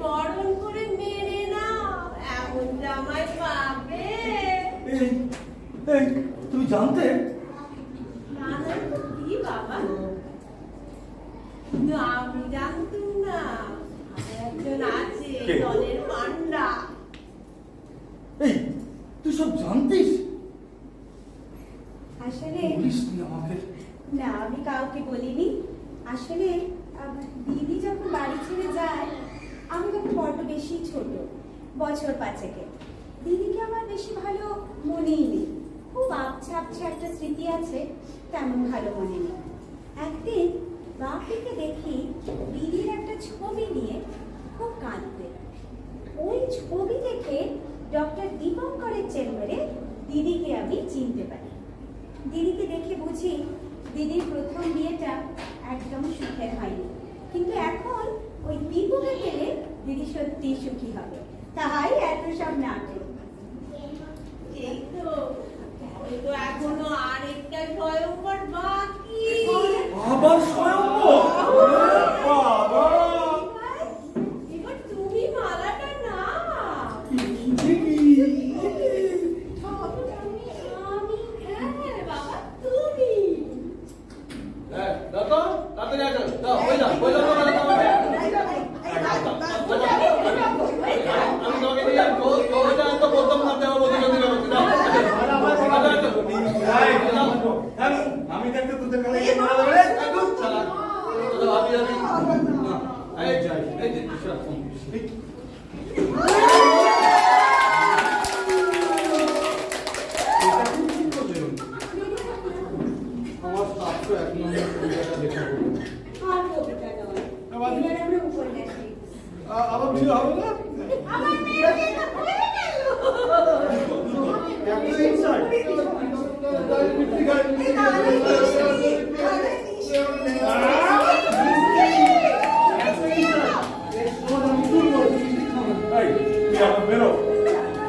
বরণ করে মেরে নাও, এমন জামাই পাবে। এই এই তুমি জানতে? না না তো কি বাবা, কিন্তু আমি জানতুম না একজন আছে কে? দলের পান্ডা। এই তুই সব জানতিস? আসলে বলিস নি আমাকে? না, আমি কাউকে বলিনি। আসলে দিদি যখন বাড়ি ছেড়ে যায়, আমি তখন বড্ড বেশি ছোট, বছর 5 দিদিকে আমার বেশি ভালো মনেই নেই। খুব আবছা আবছা একটা স্মৃতি আছে, তেমন ভালো মনে নেই। একদিন বাপিকে দেখি দিদির একটা ছবি নিয়ে খুব কাঁদতে। ওই ছবি দেখে ডক্টর দীপঙ্করের চেম্বারে দিদিকে আমি চিনতে পারি। দিদিকে দেখে বুঝি দিদির প্রথম বিয়েটা একদম সুখের হয়নি, কিন্তু এখন ওই দীপুকে পেলে দিদি সত্যি সুখী হবে। তাই এত সব নাটক। এই তো এখনো আরেকটা স্বয়ংবর বাকি। আবার স্বয়ংবর? বাবা, এবার তুমি মালাটা নাও। হ্যাঁ বাবা, তুমি। দাদা, তাড়াতাড়ি আসো। দাও, ওই দাও, ওই দাও, ওই দাও, ওই দাও। আমি তোমাকে নিয়ে ওইটা তো বলতাম না, দেওয়া বলতে যদি ব্যবস্থা দাও। আমি দেখতে তোদের কাছে কি মারা দেবে রে? একদম চালা। তো ভাবি আমি না, এই যাই, এই যে বিশাল ফোন। আমার 701 নম্বর কবিতাটা লেখা হলো। আর কবিতা নয়, আবার? এবার আমরা উপন্যাসে। আবার বিয়ে হবে না? আমার মেয়ে বিয়েটা হয়ে গেল। এত ইনসাল্ট। এই, তুই আমার বেরো।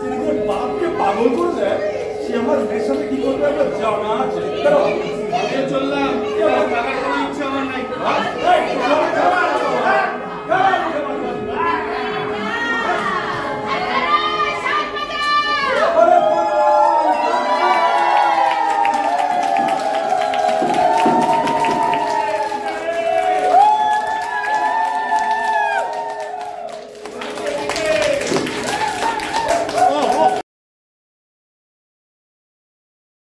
যদি তোর বাপকে পাগল করে দেয়, সে আমার মেয়ের সাথে কি করবে আমার জানা আছে। বেরো। আমিও চললাম, টাকার কোনো ইচ্ছা আমার নাই। এই, চল, চল।